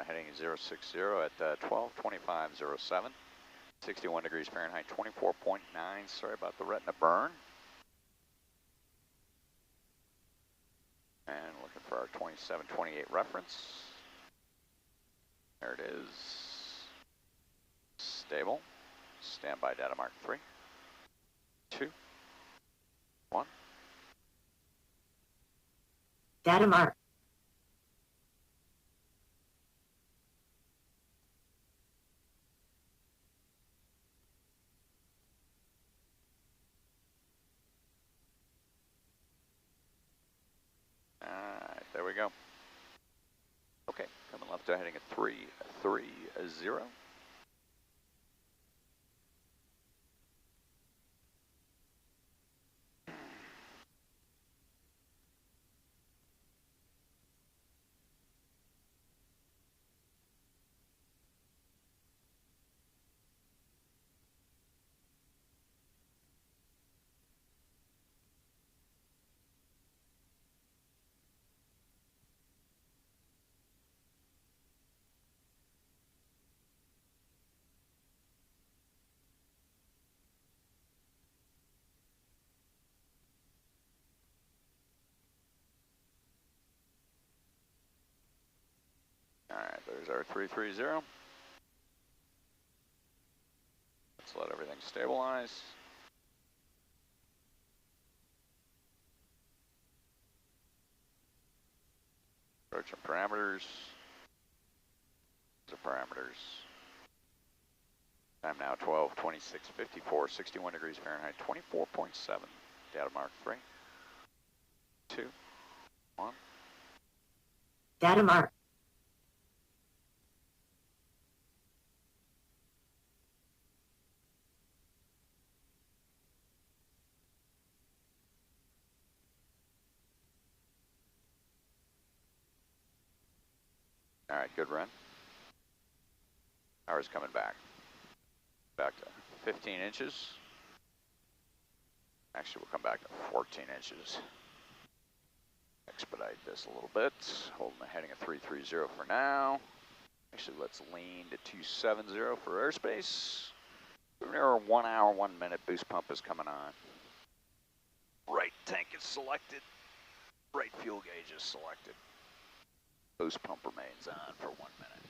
heading 060 at 12:25:07. 61 degrees Fahrenheit, 24.9. Sorry about the retina burn. And looking for our 2728 reference. There it is. Stable. Standby data mark 3, 2, 1. Data mark. Alright, there we go. Okay, coming left heading at 330. Alright, there's our 330. Let's let everything stabilize. Approach and parameters. The parameters. Time now 12:26:54, 61 degrees Fahrenheit, 24.7. Data mark 3, 2, 1. Data mark. All right, good run. Power's coming back. Back to 15 inches. Actually, we'll come back to 14 inches. Expedite this a little bit. Holding the heading of 330 for now. Actually, let's lean to 270 for airspace. Our 1 hour, 1 minute boost pump is coming on. Right tank is selected. Right fuel gauge is selected. Boost pump remains on for 1 minute.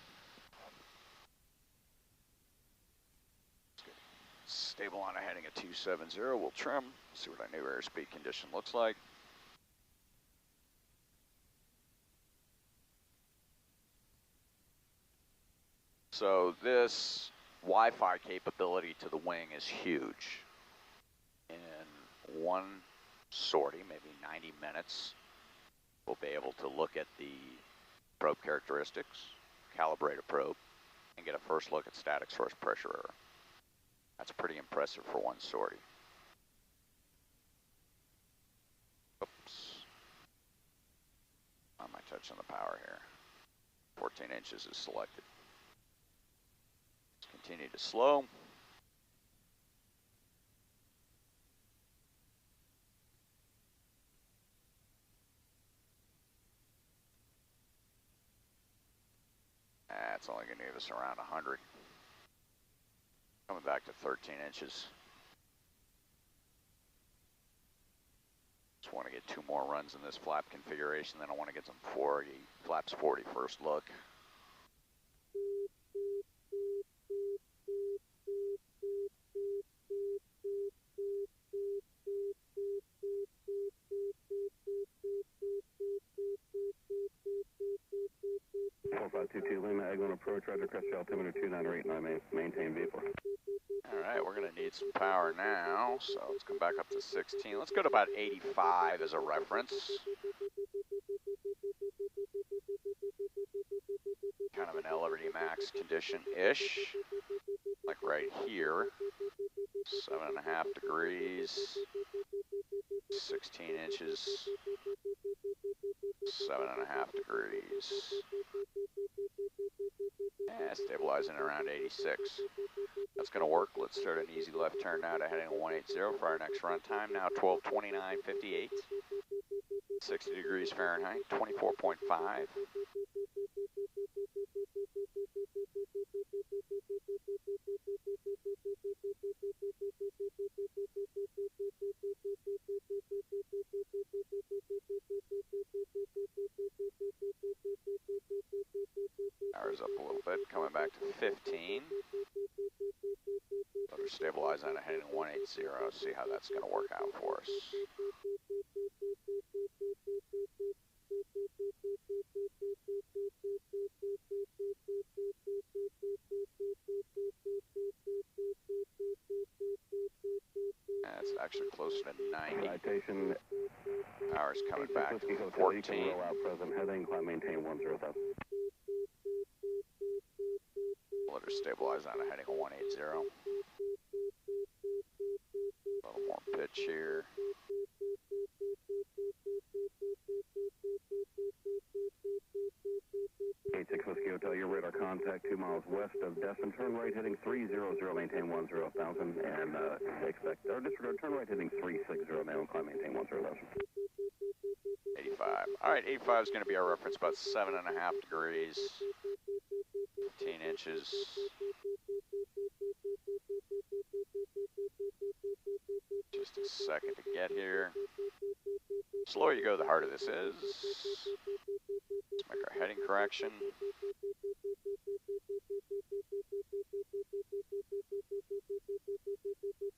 Stable on a heading of 270. We'll trim. See what our new airspeed condition looks like. So this Wi-Fi capability to the wing is huge. In one sortie, maybe 90 minutes, we'll be able to look at the probe characteristics, calibrate a probe, and get a first look at static source pressure error. That's pretty impressive for one sortie. Oops. Why am I touching the power here? 14 inches is selected. Let's continue to slow. That's only going to give us around 100. Coming back to 13 inches. Just want to get 2 more runs in this flap configuration, then I want to get some 40, flaps 40 first look. Lima, egg on approach, roger, crest altimeter 2989, maintain vehicle. All right, we're gonna need some power now, so let's come back up to 16. Let's go to about 85 as a reference. Kind of an Liberty Max condition-ish, like right here. 7.5 degrees, 16 inches, 7.5 degrees. Yeah, stabilizing around 86. That's going to work. Let's start an easy left turn now to heading 180 for our next run time. Now 12:29:58. 60 degrees Fahrenheit, 24.5. goes up a little bit, coming back to 15. Let her stabilize on a heading 180, see how that's going to work out for us. That's actually closer to 90. Citation. Ours coming back Whiskey to Hotel, you 14. can roll out present heading, climb maintain 10,000. Let her stabilize on a heading 180. A little more pitch here. Whiskey Hotel, your radar contact 2 miles west of Destin. Turn right heading 300, maintain 10,000, and expect, or disregard, turn right heading 360, now climb maintain 10,000. 85. All right, 85 is going to be our reference, about 7.5 degrees, 15 inches. Just a second to get here. The slower you go, the harder this is. Let's make our heading correction.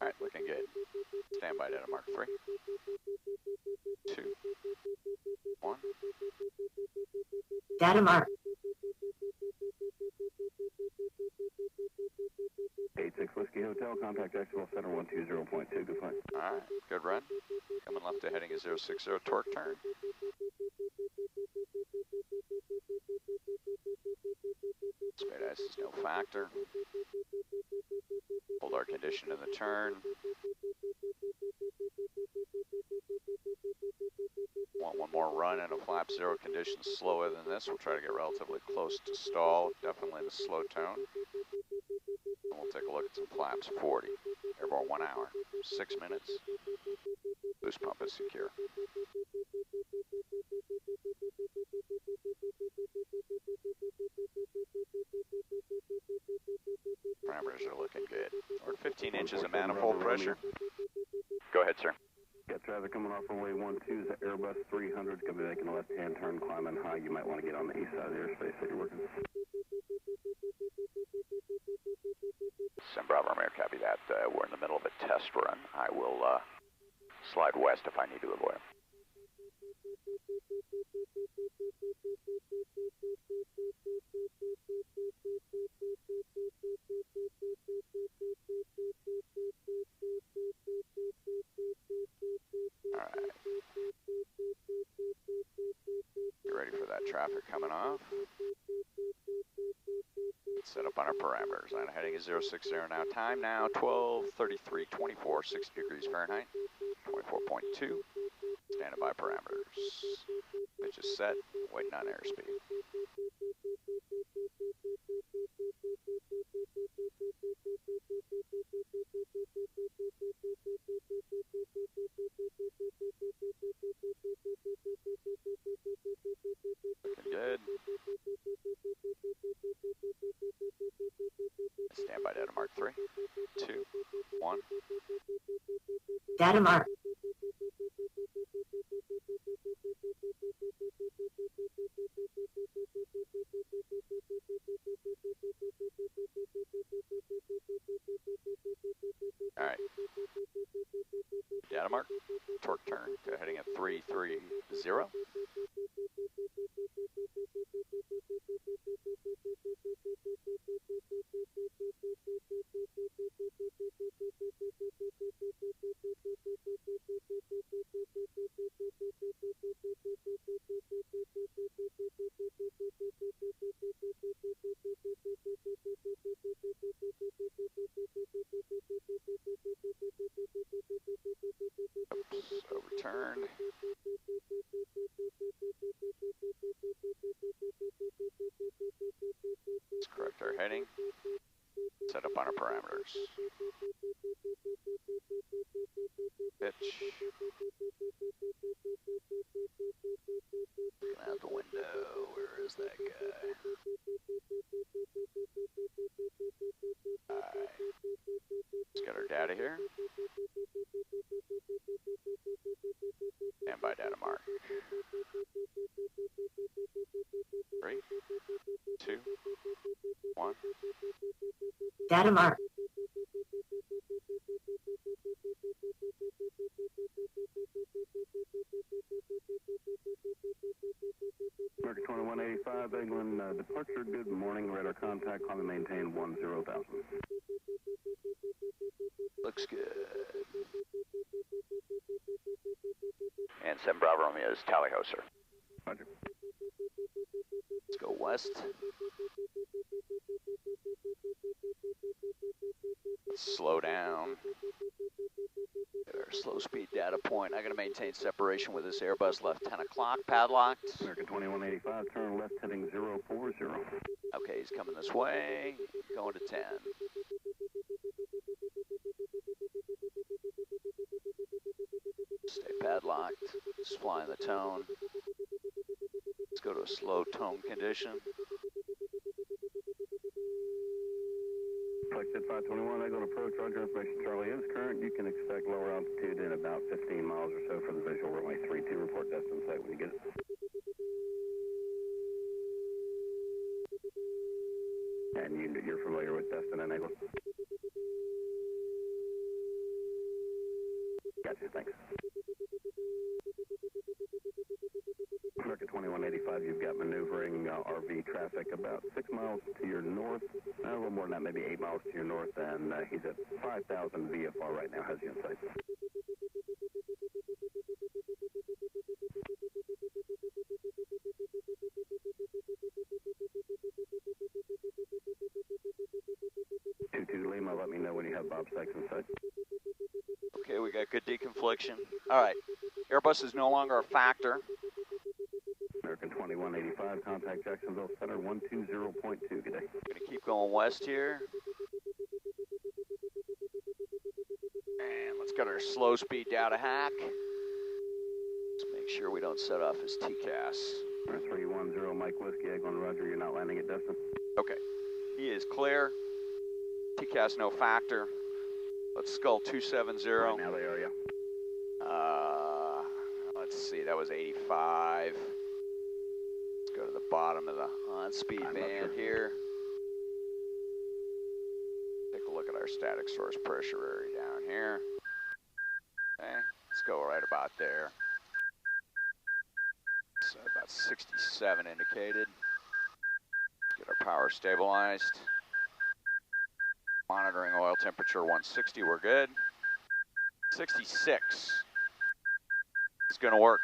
All right, looking good. Stand by, data mark 3, 2, 1. Data mark. 86 Whiskey Hotel, contact Expo Center 120.2, good flight. All right, good run. Coming left to heading is 060, torque turn. Straight ice is no factor. Hold our condition in the turn. Want one more run in a flap 0 condition slower than this. We'll try to get relatively close to stall, definitely the slow tone. And we'll take a look at some flaps 40. Airborne 1 hour, 6 minutes. Boost pump is secure. Parameters are looking good. We're at 15 inches of manifold pressure. Go ahead, sir. Got traffic coming off runway 12, the Airbus 300, going to be making a left-hand turn, climbing high. You might want to get on the east side of the airspace that you're working. Sim Bravo, Romeo, copy that. We're in the middle of a test run. I will slide west if I need to avoid him. All right. Get ready for that traffic coming off. Set up on our parameters. Line of heading is 060 now. Time now 12:33:24, 60 degrees Fahrenheit, 24.2. Standing by parameters. Pitch is set. Waiting on airspeed. Looking good. Stand by data mark 3, 2, 1. Data mark. All right. Data mark. Torque turn to heading at 330. Overturned. Let's correct our heading. Set up on our parameters. Pitch. Looking out the window. Where is that guy? Alright. Let's get our data here. Stand by data mark. 3, 2, 1. Data mark. American 2185, England, departure, good morning, radar contact, climb and maintain 10,000. Looks good. And 7 Bravo Romeo is tally ho, sir. Roger. Let's go west. Slow down. Get our slow speed data point. I gotta maintain separation with this Airbus left 10 o'clock, padlocked. American 2185, turn left heading 040. Okay, he's coming this way. Going to 10. Stay padlocked. Just flying the tone. Let's go to a slow tone condition. Flight 521, I'm going to approach, roger, information Charlie is current. You can expect lower altitude in about 15 miles or so for the visual runway 32. Report destination site when you get it. And you're familiar with Destin and Eagle? Gotcha, thanks. American 2185, you've got maneuvering RV traffic about 6 miles to your north, a little more than that, maybe 8 miles to your north, and he's at 5,000 VFR right now. How's you in sight? Lima, let me know when you have Bob Sykes in sight. Okay, we got good deconfliction. All right, Airbus is no longer a factor. American 2185, contact Jacksonville Center 120.2. Good day. Gonna keep going west here. And let's get our slow speed data hack. Let's make sure we don't set off his TCAS. 310 Mike Whiskey, Eglin Roger, you're not landing at Destin. Okay, he is clear. TCAS no factor. Let's skull 270. Right now they are, yeah. Let's see, that was 85. Let's go to the bottom of the on-speed band here. Take a look at our static source pressure area down here. Okay, let's go right about there. So about 67 indicated. Get our power stabilized. Monitoring oil temperature 160, we're good. 66 is gonna work.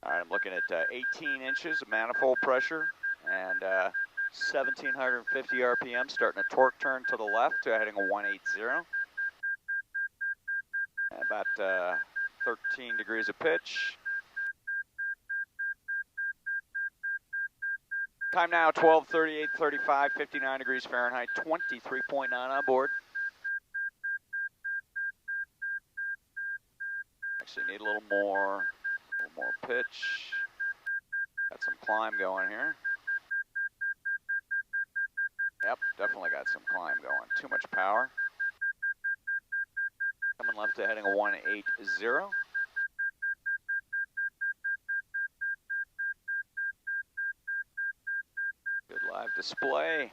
All right, I'm looking at 18 inches of manifold pressure and 1,750 RPM, starting a torque turn to the left to heading a 180. About 13 degrees of pitch. Time now 12:38:35, 59 degrees Fahrenheit, 23.9 on board. Actually need a little more pitch. Got some climb going here. Yep, definitely got some climb going. Too much power. Coming left to heading a 180. Good live display.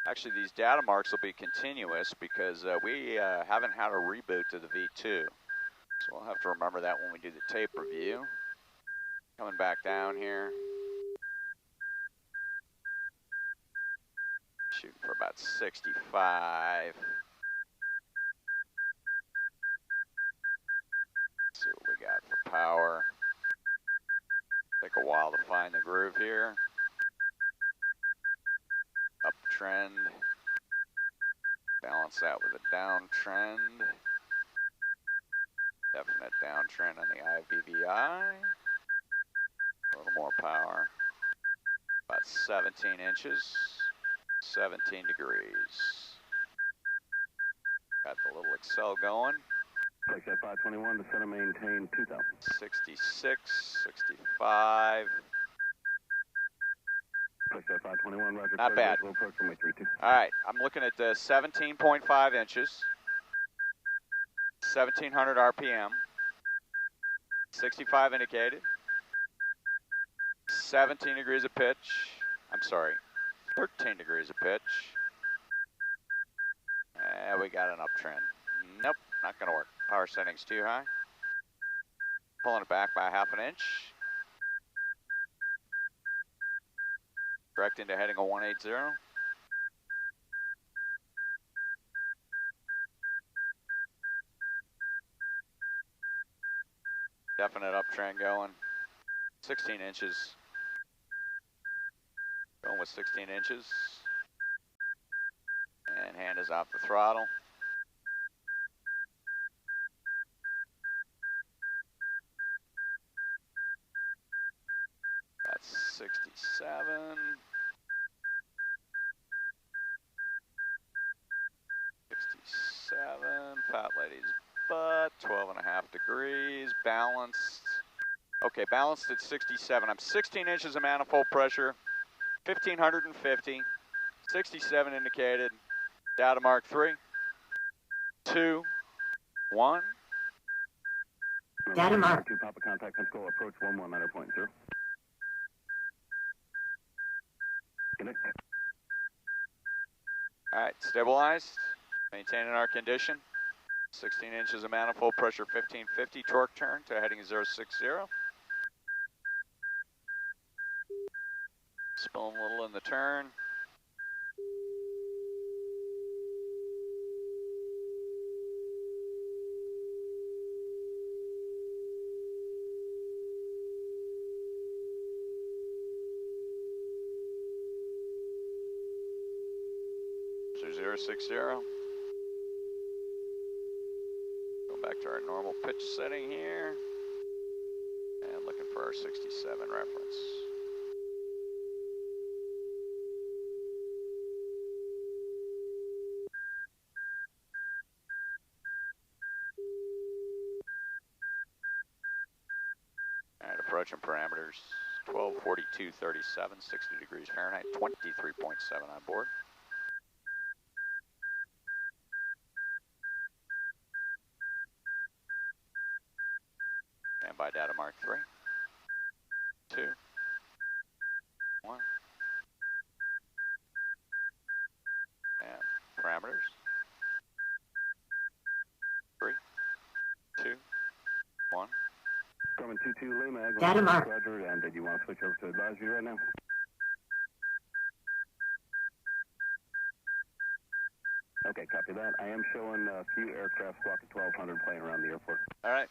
Actually, these data marks will be continuous because we haven't had a reboot to the V2. So we'll have to remember that when we do the tape review. Coming back down here. Shooting for about 65. Let's see what we got for power. Take a while to find the groove here. Uptrend. Balance that with a downtrend. Definite downtrend on the IVVI. A little more power. About 17 inches. 17 degrees. Got the little Excel going. Flight 521 to center maintain 2,000. 66, 65. Flight 521, roger. Not bad. We'll approach runway 32. All right, I'm looking at 17.5 inches. 1,700 RPM. 65 indicated. 17 degrees of pitch. I'm sorry, 13 degrees of pitch. And we got an uptrend. Nope, not gonna work. Power setting's too high. Pulling it back by 1/2 inch. Correct into heading a 180. Definite uptrend going. 16 inches. Going with 16 inches. And hand is off the throttle. That's 67. 67. Fat lady's butt. 12.5 degrees. Balanced. Okay, balanced at 67. I'm 16 inches of manifold pressure. 1550. 67 indicated. Data mark 3, 2, 1. Data mark. Two Papa contact, Pensacola approach 119.0. Connect. All right, stabilized. Maintaining our condition. 16 inches of manifold pressure, 1550. Torque turn to heading 060. Spilling a little in the turn. So 060. Go back to our normal pitch setting here. And looking for our 67 reference. All right, approaching parameters. 1242.37, 60 degrees Fahrenheit, 23.7 on board. And by data mark 3, 2, 1. And parameters. 3, 2, 1. Coming 22 Lima. Data mark. Roger, and did you want to switch over to advisory right now? Okay, copy that. I am showing a few aircraft squawk at 1200 playing around the airport. All right.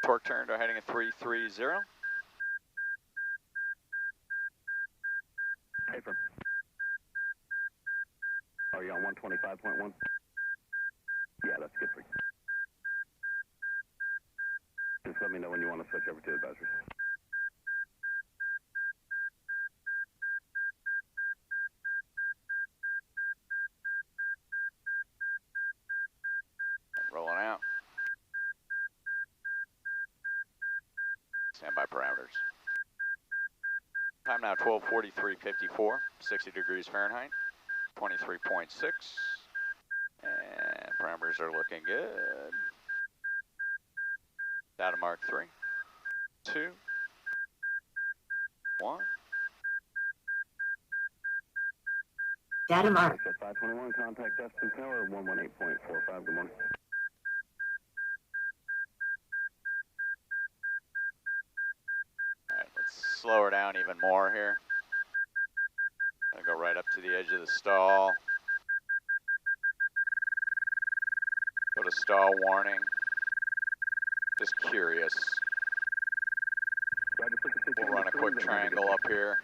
Torque turn to heading at 330. Hey, firm. Are you on 125.1? Yeah, that's good for you. Just let me know when you want to switch over to advisory. Rolling out. Standby parameters. Time now 12:43.54, 60 degrees Fahrenheit, 23.6. And parameters are looking good. Data mark 3, 2, 1. Data mark. Set 521, contact Destin Tower, 118.45. Good morning. All right, let's slow her down even more here. Gonna go right up to the edge of the stall. Go to stall warning. Just curious. Roger, frequency We'll run a change, quick please. triangle up here.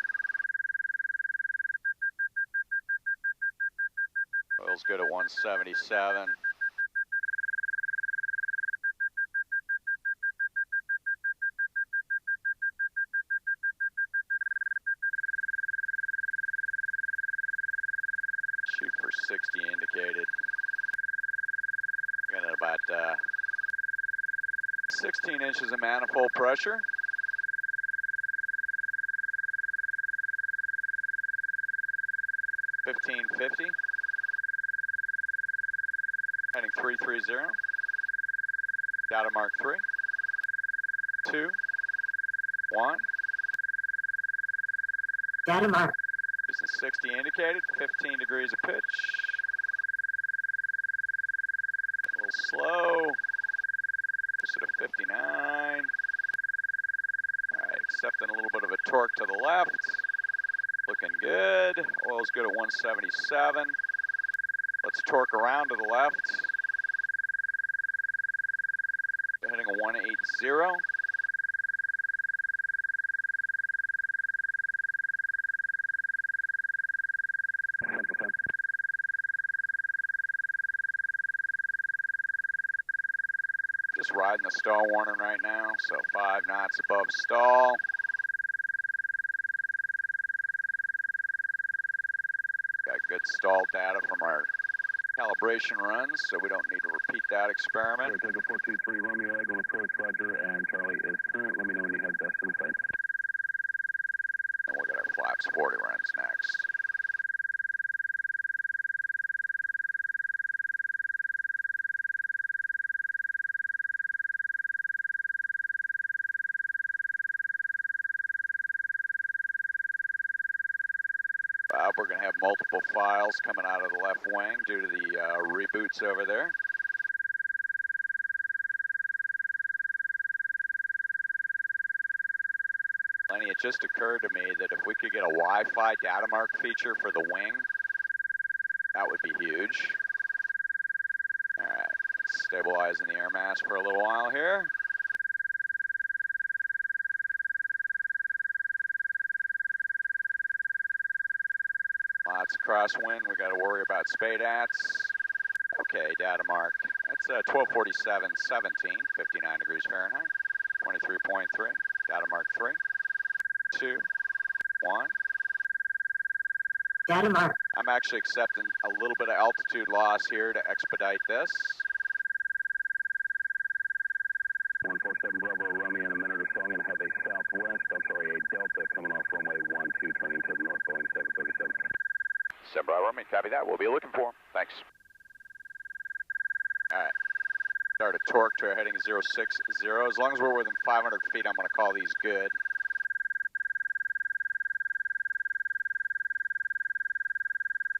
Oil's good at 177. Shoot for 60 indicated. Got about 16 inches of manifold pressure. $15.50. Heading 330. Data mark 3, 2, 1. Data mark. Houston 60 indicated, 15 degrees of pitch. A little slow. Closer to 59. All right, accepting a little bit of a torque to the left. Looking good. Oil's good at 177. Let's torque around to the left. We're hitting a 180. Just riding the stall warning right now, so 5 knots above stall. Got good stall data from our calibration runs, so we don't need to repeat that experiment. Saratoga 423 Romeo, Egg on approach, Roger, and Charlie is current. Let me know when you have dust in sight. And we'll get our flaps 40 runs next. We're going to have multiple files coming out of the left wing due to the reboots over there. Lenny, it just occurred to me that if we could get a Wi-Fi data mark feature for the wing, that would be huge. All right, let's stabilize in the air mass for a little while here. Lots of crosswind. We got to worry about spade-ats. Okay, data mark. That's 1247, 17, 59 degrees Fahrenheit, 23.3. Data mark 3, 2, 1. Data mark. I'm actually accepting a little bit of altitude loss here to expedite this. 147 Bravo Romeo, in a minute or so I'm going to have a Delta coming off runway 12, turning to the north, Boeing 737. 7 Bravo Romeo, copy that. We'll be looking for him. Thanks. All right. Start a torque to our heading 060. As long as we're within 500 feet, I'm going to call these good.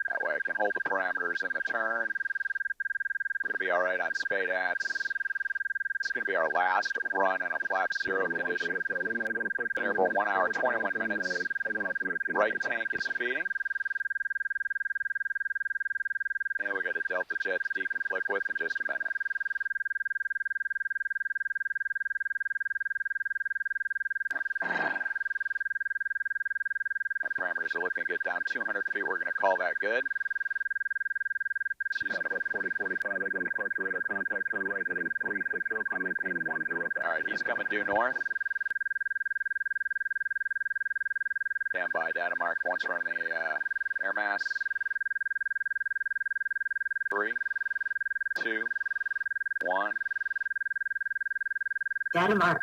That way I can hold the parameters in the turn. We're going to be all right on spade-ats. It's going to be our last run in a flap 0 condition. Been here for 1 hour, 21 minutes. Right tank is feeding. And we got a Delta jet to deconflict with in just a minute. Our parameters are looking good. Down 200 feet, we're going to call that good. Southwest 4045, egg on departure radar contact, turn right, heading 360, climb maintain 10. All right, he's coming due north. Stand by, data mark once we're in the air mass. 3, 2, 1. Data mark.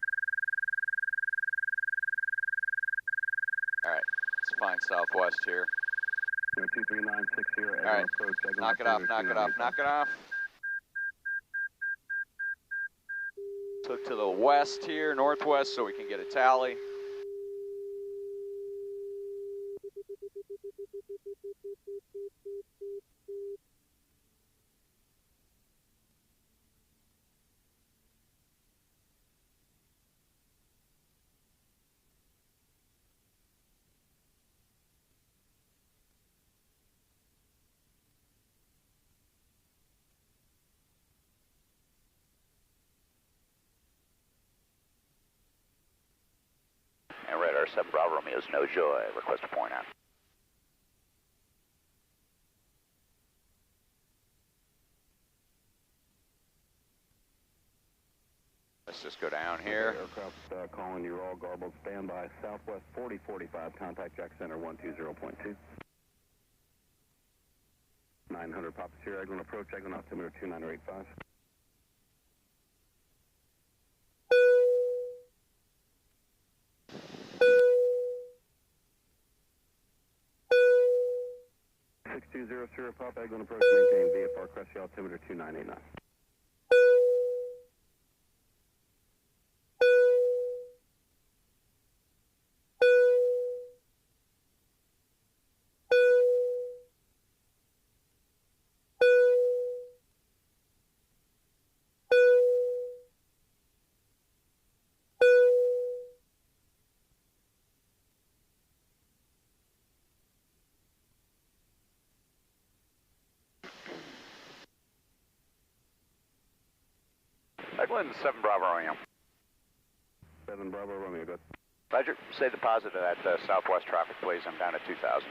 All right, let's find southwest here. 23960 here. All right, knock it off, knock it off, knock it off. Took to the west here, northwest, so we can get a tally. And radar 7 Bravo Romeo is no joy. Request to point out. Let's just go down here. Aircraft calling, you're all garbled. Stand by. Southwest 4045, contact Jack Center 120.2. 900 Papa Sierra, egg on approach, egg on altimeter 2985. Sierra Papa, egg on approach, maintain VFR, crest altimeter 2989. Eglin, 7 Bravo Romeo. 7 Bravo Romeo, good. Roger, say the positive at southwest traffic, please. I'm down at 2000.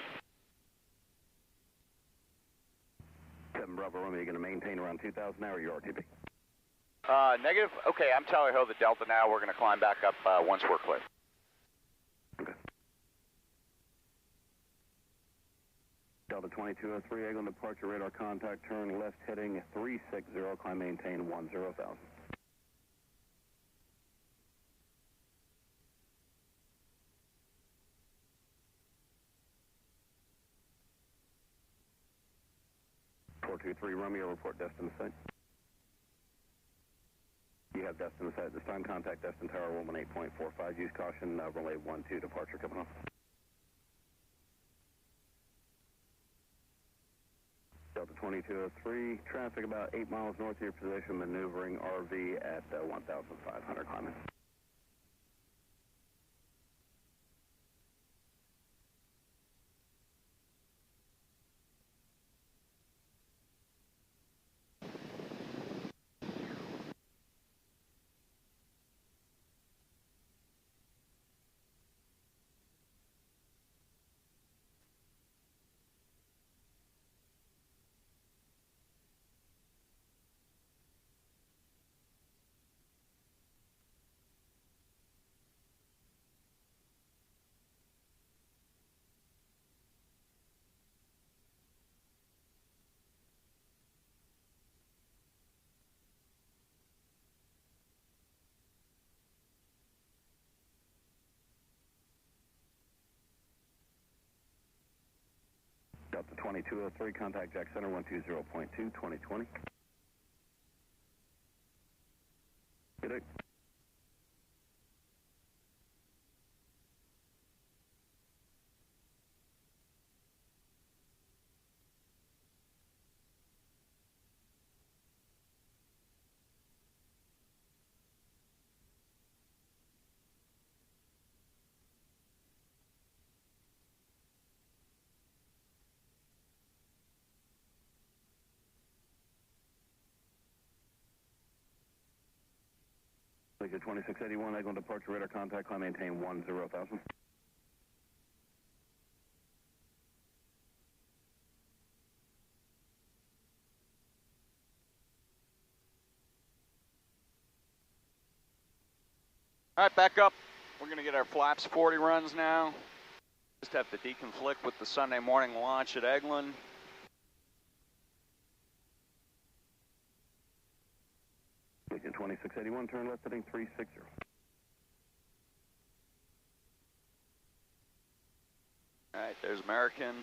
7 Bravo Romeo, you're going to maintain around 2,000 now, or your RTB? Negative. Okay, I'm Tower Hill, the Delta now. We're going to climb back up once we're clear. Okay. Delta 2203, Eglin departure radar contact, turn left heading 360, climb maintain 10,000. Four two three Romeo, report destined site. You have destined site at this time. Contact destined tower 118.45. Use caution. Runway 12 departure coming off. Delta 2203, traffic about 8 miles north of your position, maneuvering RV at 1,500 climbing. Delta 2203, contact Jack Center 120.2, 2020. Good day. Leisure 2681, Eglin departure radar contact, climb maintain 10,000. All right, back up. We're going to get our flaps 40 runs now. Just have to deconflict with the Sunday morning launch at Eglin. Legion 2681, turn left heading 360. All right, there's American.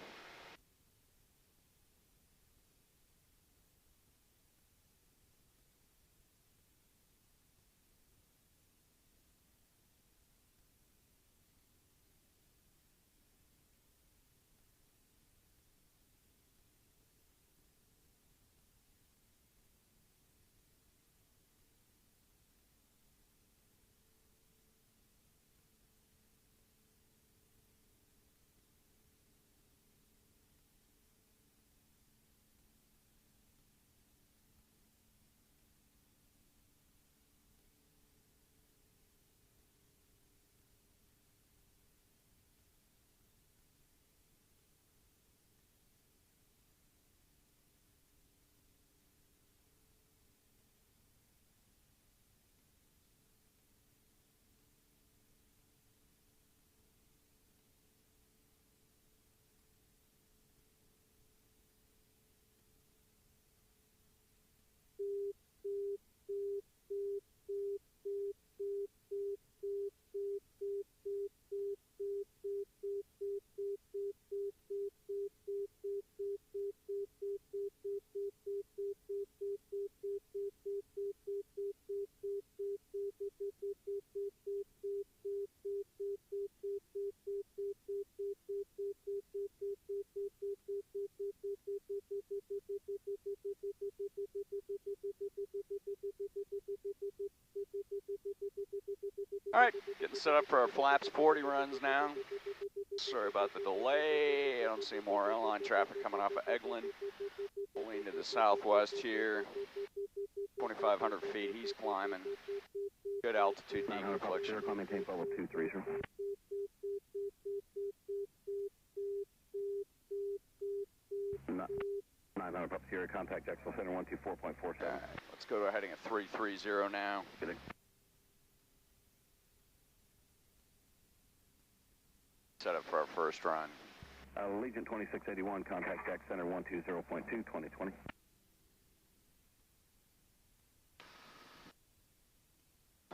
All right, getting set up for our flaps 40 runs now. Sorry about the delay. I don't see more airline traffic coming off of Eglin. Pulling to the southwest here. 2,500 feet. He's climbing. Good altitude deflection. Call maintain level 230. 900 up Sierra, contact Excel Center 124.47. Right, let's go to a heading of 330 now. Good. Set up for our first run. Legion 2681, contact Jack Center 120.2, 2020.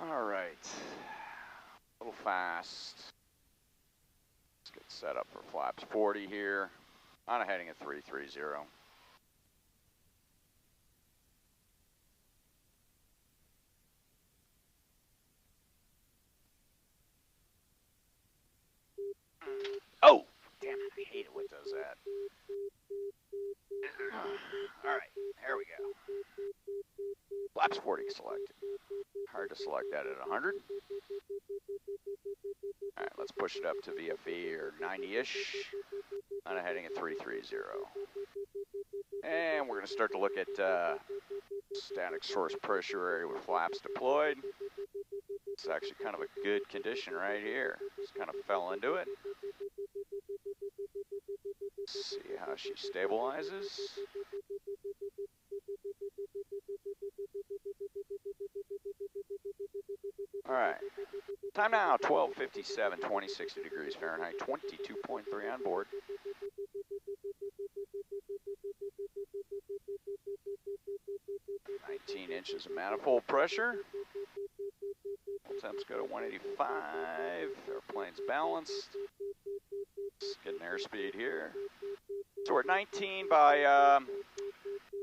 All right, a little fast. Let's get set up for flaps 40 here on a heading of 330. Oh, damn it, I hate it when it does that. All right, here we go. Flaps 40 selected. Hard to select that at 100. All right, let's push it up to VFE or 90-ish on a heading at 330. And we're going to start to look at static source pressure area with flaps deployed. It's actually kind of a good condition right here. Just kind of fell into it. See how she stabilizes. All right, time now 12:57, 2060 degrees Fahrenheit, 22.3 on board. Inches of manifold pressure. Temps go to 185. Airplane's balanced. Let's get an airspeed here. So we're at 19 by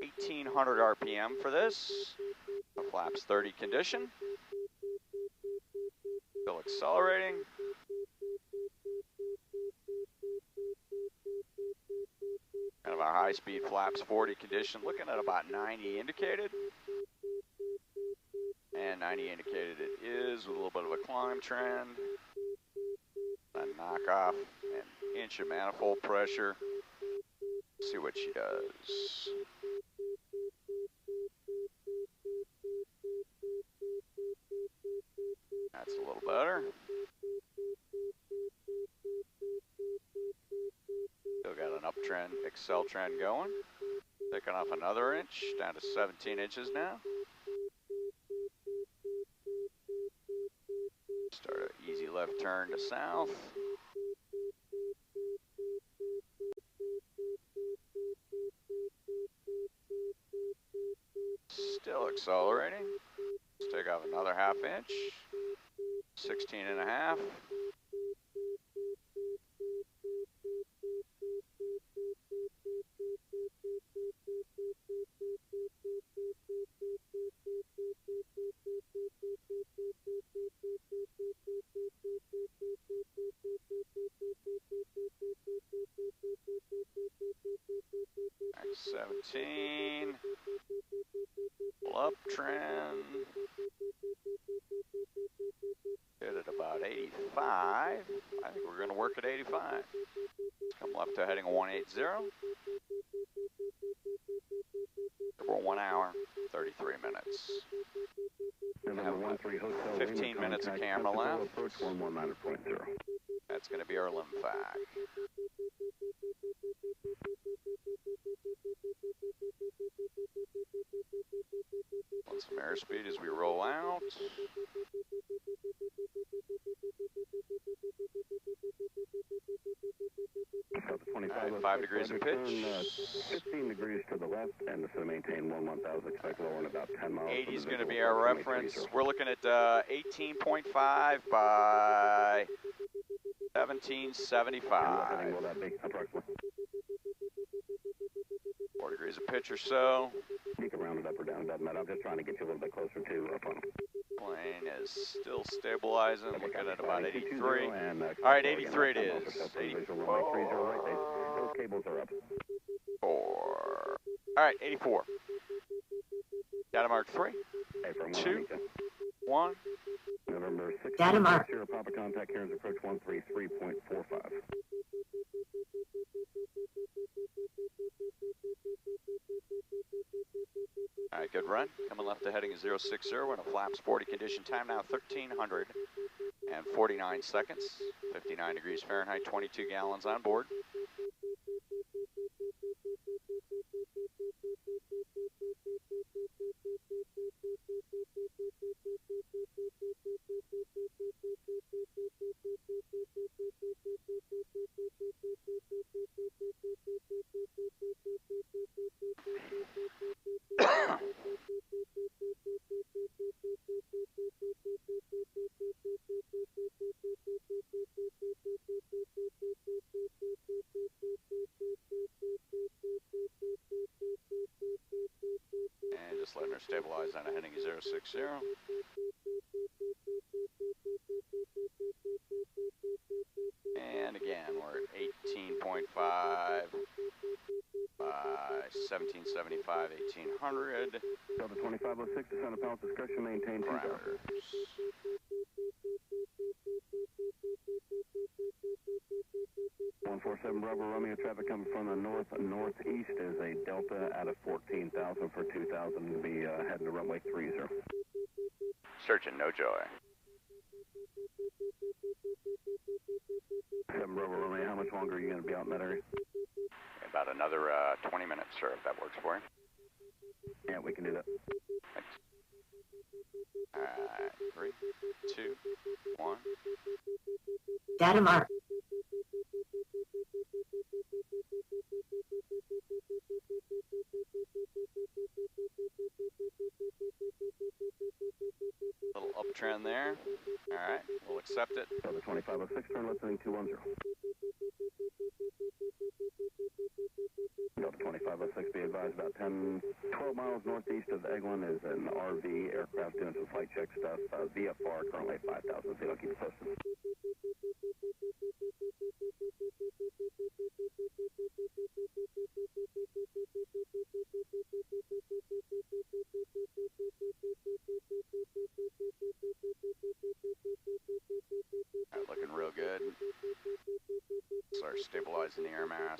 1800 RPM for this. The flaps 30 condition. Still accelerating. Kind of our high-speed flaps 40 condition, looking at about 90 indicated. And 90 indicated it is, with a little bit of a climb trend. A knockoff, an inch of manifold pressure. See what she does. That's a little better. Still got an uptrend, Excel trend going. Taking off another inch, down to 17 inches now. Start an easy left turn to south. Still accelerating. Let's take off another half inch. 16 and a half. Right, 17. Pull up trend. Hit at about 85. I think we're going to work at 85. Come left to heading 180. For 1 hour, 33 minutes. Have 15 minutes of camera left. That's going to be our limb fact. Want some airspeed as we roll out. Right, 5 degrees of pitch. 15 degrees to the left, and this will maintain 11,000. Expect lower in about 10 miles. 80 is going to be our reference. We're looking at 18.5 by 1775. 4 degrees of pitch or so. You can round it up or down, doesn't matter. I'm just trying to get you a little bit closer to up on. Plane is still stabilizing, looking at about 83. All right, 83 it is. 84. Those cables are up. 4. All right, 84. Data mark 3, 2, 1. November 6. Data mark. Sierra Papa contact here is approach 133.45. All right, good run. Coming left to heading is 060. We're in a flaps 40 condition. Time now 1,349 seconds. 59 degrees Fahrenheit, 22 gallons on board. And just letting her stabilize on a heading 060. And again, we're at 18.5 by 1775, 1800. Delta 2506, descend of Palace discretion, maintain 2 Parameters. 147 Bravo Romeo, traffic coming from the northeast is a Delta out of 14,000 for 2,000 to be heading to runway 30. Searching, no joy. 7 Bravo Romeo, how much longer are you going to be out in that area? About another 20 minutes, sir, if that works for you. Yeah, we can do that. Thanks. All right, 3, 2, 1. Data mark. Little uptrend there. All right, we'll accept it. Delta 2506, turn left heading 210. Delta 2506, be advised about 12 miles northeast of Eglin is an RV aircraft doing some flight check stuff. VFR currently at 5,000 feet. I'll keep it posted. All right, looking real good. Start stabilizing the air mass.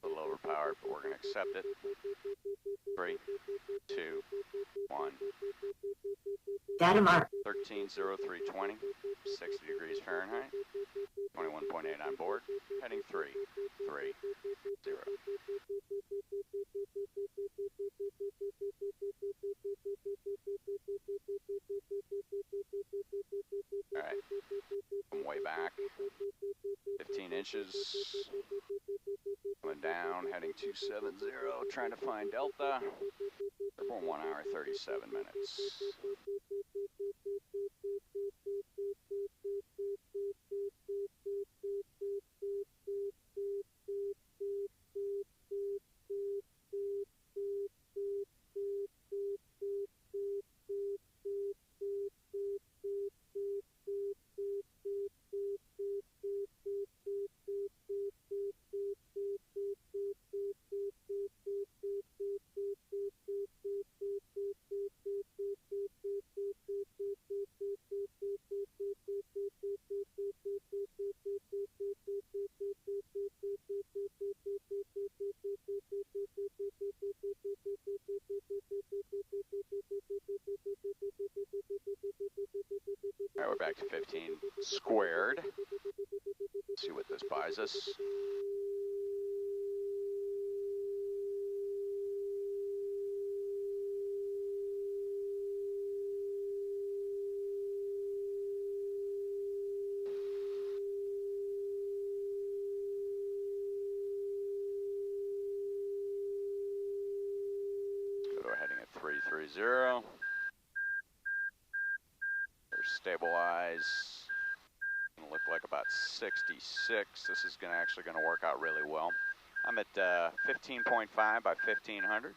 A little overpowered, but we're going to accept it. 3, 2, 1. Data mark. 130320, 60 degrees Fahrenheit, 21.8 on board, heading 330. All right, I'm way back, 15 inches, coming down, heading 270, trying to find Delta, for 1 hour, 37 minutes. All right, we're back to 15 squared. Let's see what this buys us. Go to a heading at 330. Stabilize. Gonna look like about 66. This is actually gonna work out really well. I'm at 15.5 by 1500.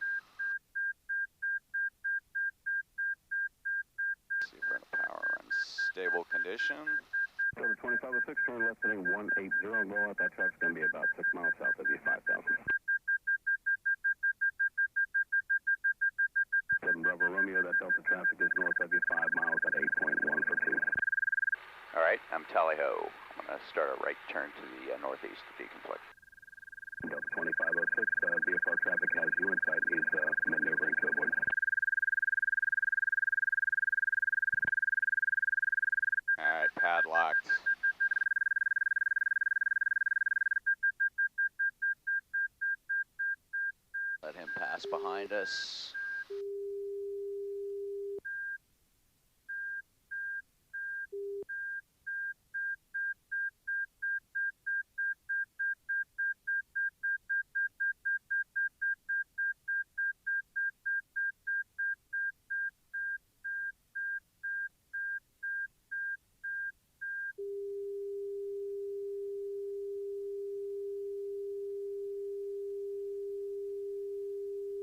See if we're in a power run. Stable condition. Delta 2506, turn left heading 180. Low out, that traffic's going to be about 6 miles south of you, 5,000. 7 Bravo Romeo, that Delta traffic is north of you, 5 miles at 8.1 for 2. All right, I'm tally-ho. I'm going to start a right turn to the northeast to deconflict. Delta 2506, VFR traffic has you in sight. He's maneuvering to avoid. All right, padlocked. Let him pass behind us.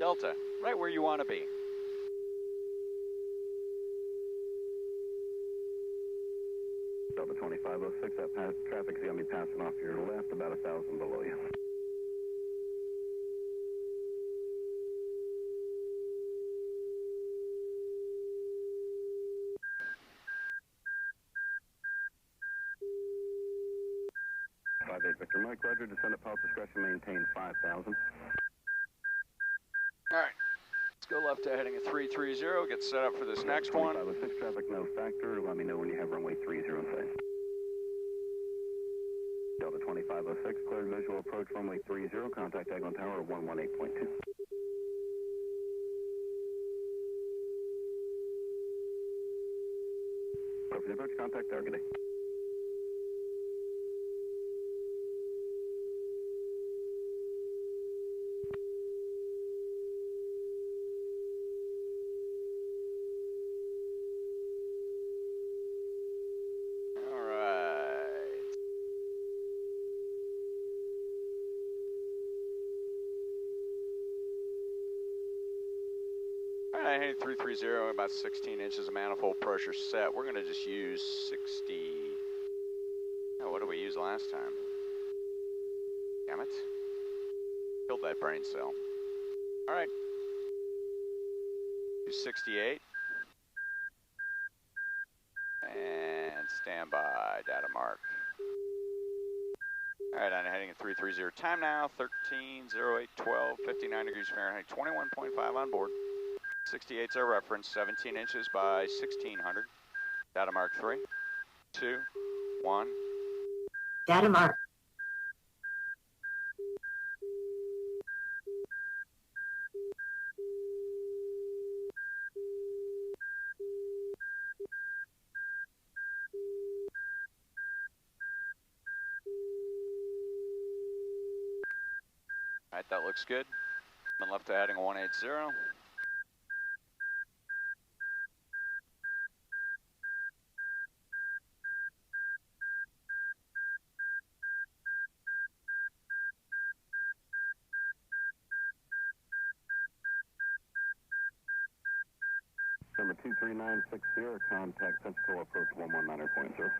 Delta, right where you want to be. Delta 2506, that traffic's going to be passing off your left, about 1,000 below you. Victor Mike, Roger, descend at pilot discretion, maintain 5,000. All right, let's go left to heading at 330, get set up for this next one. 2506 traffic, no factor. Let me know when you have runway 30 in sight. Delta 2506, cleared visual approach runway 30, contact Eglin Tower 118.2. Go for the approach, contact Tower, good day. Heading 330, about 16 inches of manifold pressure set. We're going to just use 60. Oh, what did we use last time? Damn it. Killed that brain cell. All right. Do 68. And stand by, data mark. All right, I'm heading at 330. Time now, 13:08:12, 59 degrees Fahrenheit, 21.5 on board. 68's our reference, 17 inches by 1600. Data mark 3, 2, 1. Data mark. All right, that looks good. I'm left to heading 180. Number 23960, contact Pensacola approach 119.0.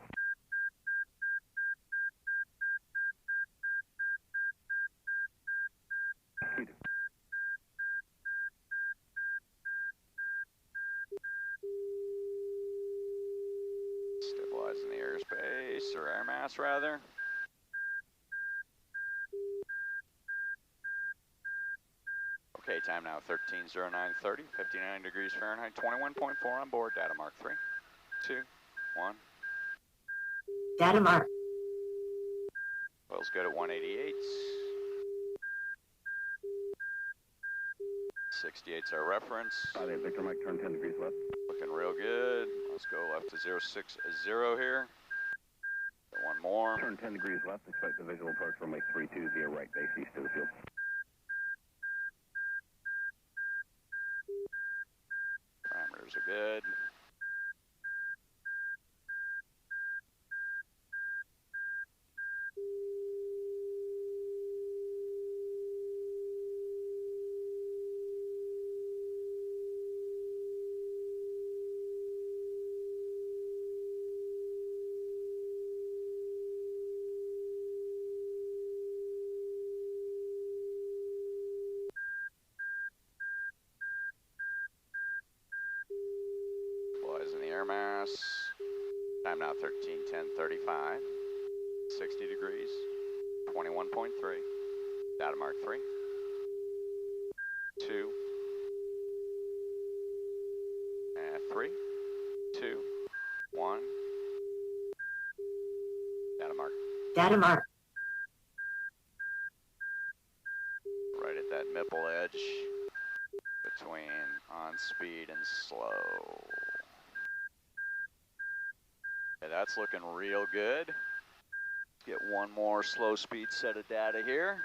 Stabilizing the airspace, or air mass rather. Okay, time now 13:09:30, 59 degrees Fahrenheit, 21.4 on board. Data mark 3, 2, 1. Data mark. Oil's good at 188. 68's our reference. 58 Victor Mike, turn 10 degrees left. Looking real good. Let's go left to 060 here. Got one more. Turn 10 degrees left, expect the visual approach runway 32 via right base east to the field. Parameters are good. In the air mass. Time now 13:10:35. 60 degrees. 21.3. Data mark 3, 2, and 3, 2, 1. Data mark. Data mark. Right at that nipple edge between on speed and slow. Okay, that's looking real good. Get one more slow speed set of data here.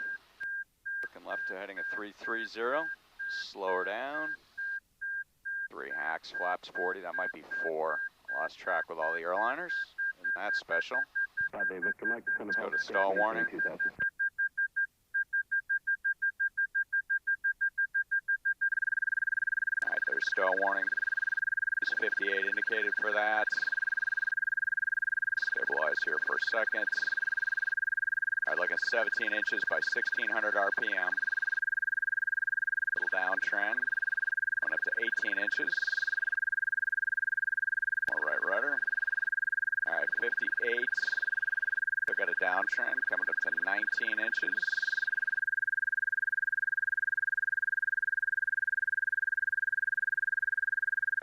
Looking left to heading at 330. Slow her down. 3 hacks, flaps 40. That might be 4. Lost track with all the airliners. Isn't that special? Let's go to stall warning. Alright, there's stall warning. Is 58 indicated for that. Stabilize here for a second. Alright, looking 17 inches by 1600 RPM. Little downtrend. Going up to 18 inches. More right rudder. Alright, 58. Still got a downtrend coming up to 19 inches.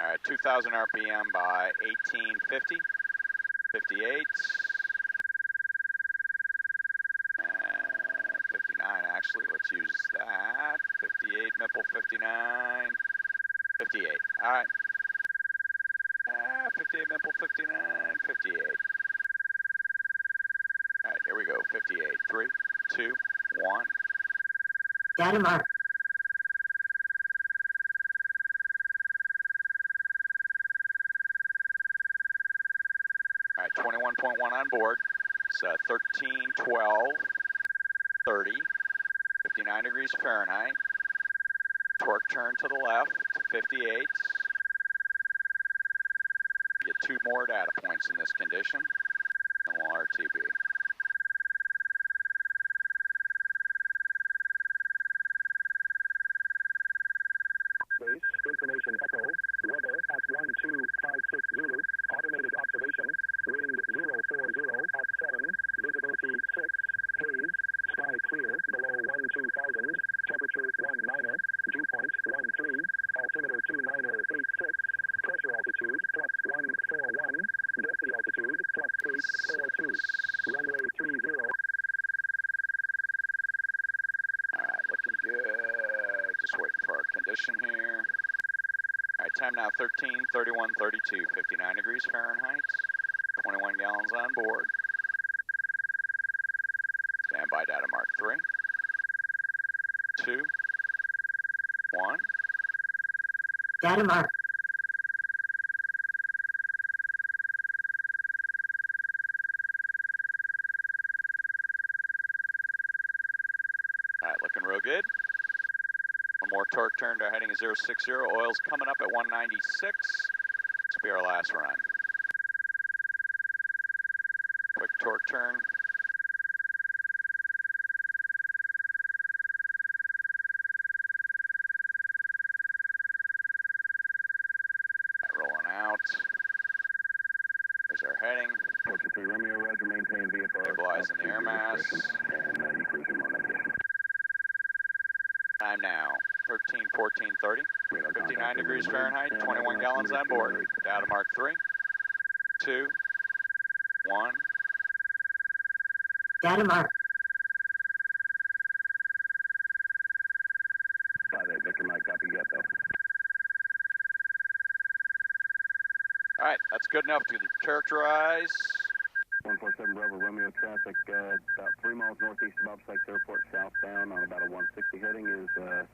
Alright, 2000 RPM by 1850. 58. And 59 actually, let's use that. 58, nipple 59. 58, alright. 58, nipple 59, 58. Alright, here we go, 58. 3, 2, 1. Data mark. All right, 21.1 on board. It's 13, 12, 30, 59 degrees Fahrenheit. Torque turn to the left, 58. You get 2 more data points in this condition, and we'll RTB. Space, information echo, weather at 1256 Zulu, automated observation, wind 040 at 7, visibility 6, haze, sky clear below 12,000, temperature 19er, dew point 13, altimeter 29er 86, pressure altitude plus 141, density altitude plus 842, runway 30. Alright, looking good. Just waiting for our condition here. Alright, time now 13, 31, 32, 59 degrees Fahrenheit, 21 gallons on board. Standby data mark 3, 2, 1. Data mark. Alright, looking real good. One more torque turn to heading at 060. Oil's coming up at 196. This will be our last run. Quick torque turn. Rolling out. There's our heading. 43 Romeo, roger, maintain VFR. Stabilizing the air mass. And you cruise your navigation. Time now, 13, 14, 30. 59 degrees Fahrenheit, 21 gallons on board. Data mark 3, 2, 1. Data mark. 58 Victor Mike, copy yet though. All right, that's good enough to characterize. 147 Bravo Romeo traffic, about 3 miles northeast of Bob Sykes Airport, southbound on about a 160 heading is a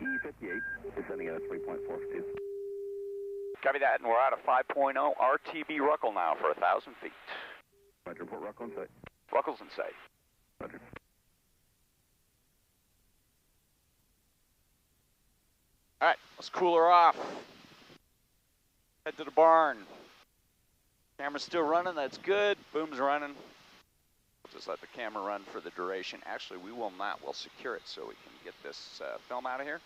E58, descending at a 3.42. Copy that, and we're out of 5.0 RTB Ruckle now for 1,000 feet. Roger, report Ruckle in sight. Ruckle's in sight. Roger. All right, let's cool her off. Head to the barn. Camera's still running, that's good. Boom's running. We'll just let the camera run for the duration. Actually, we will not. We'll secure it so we can get this film out of here.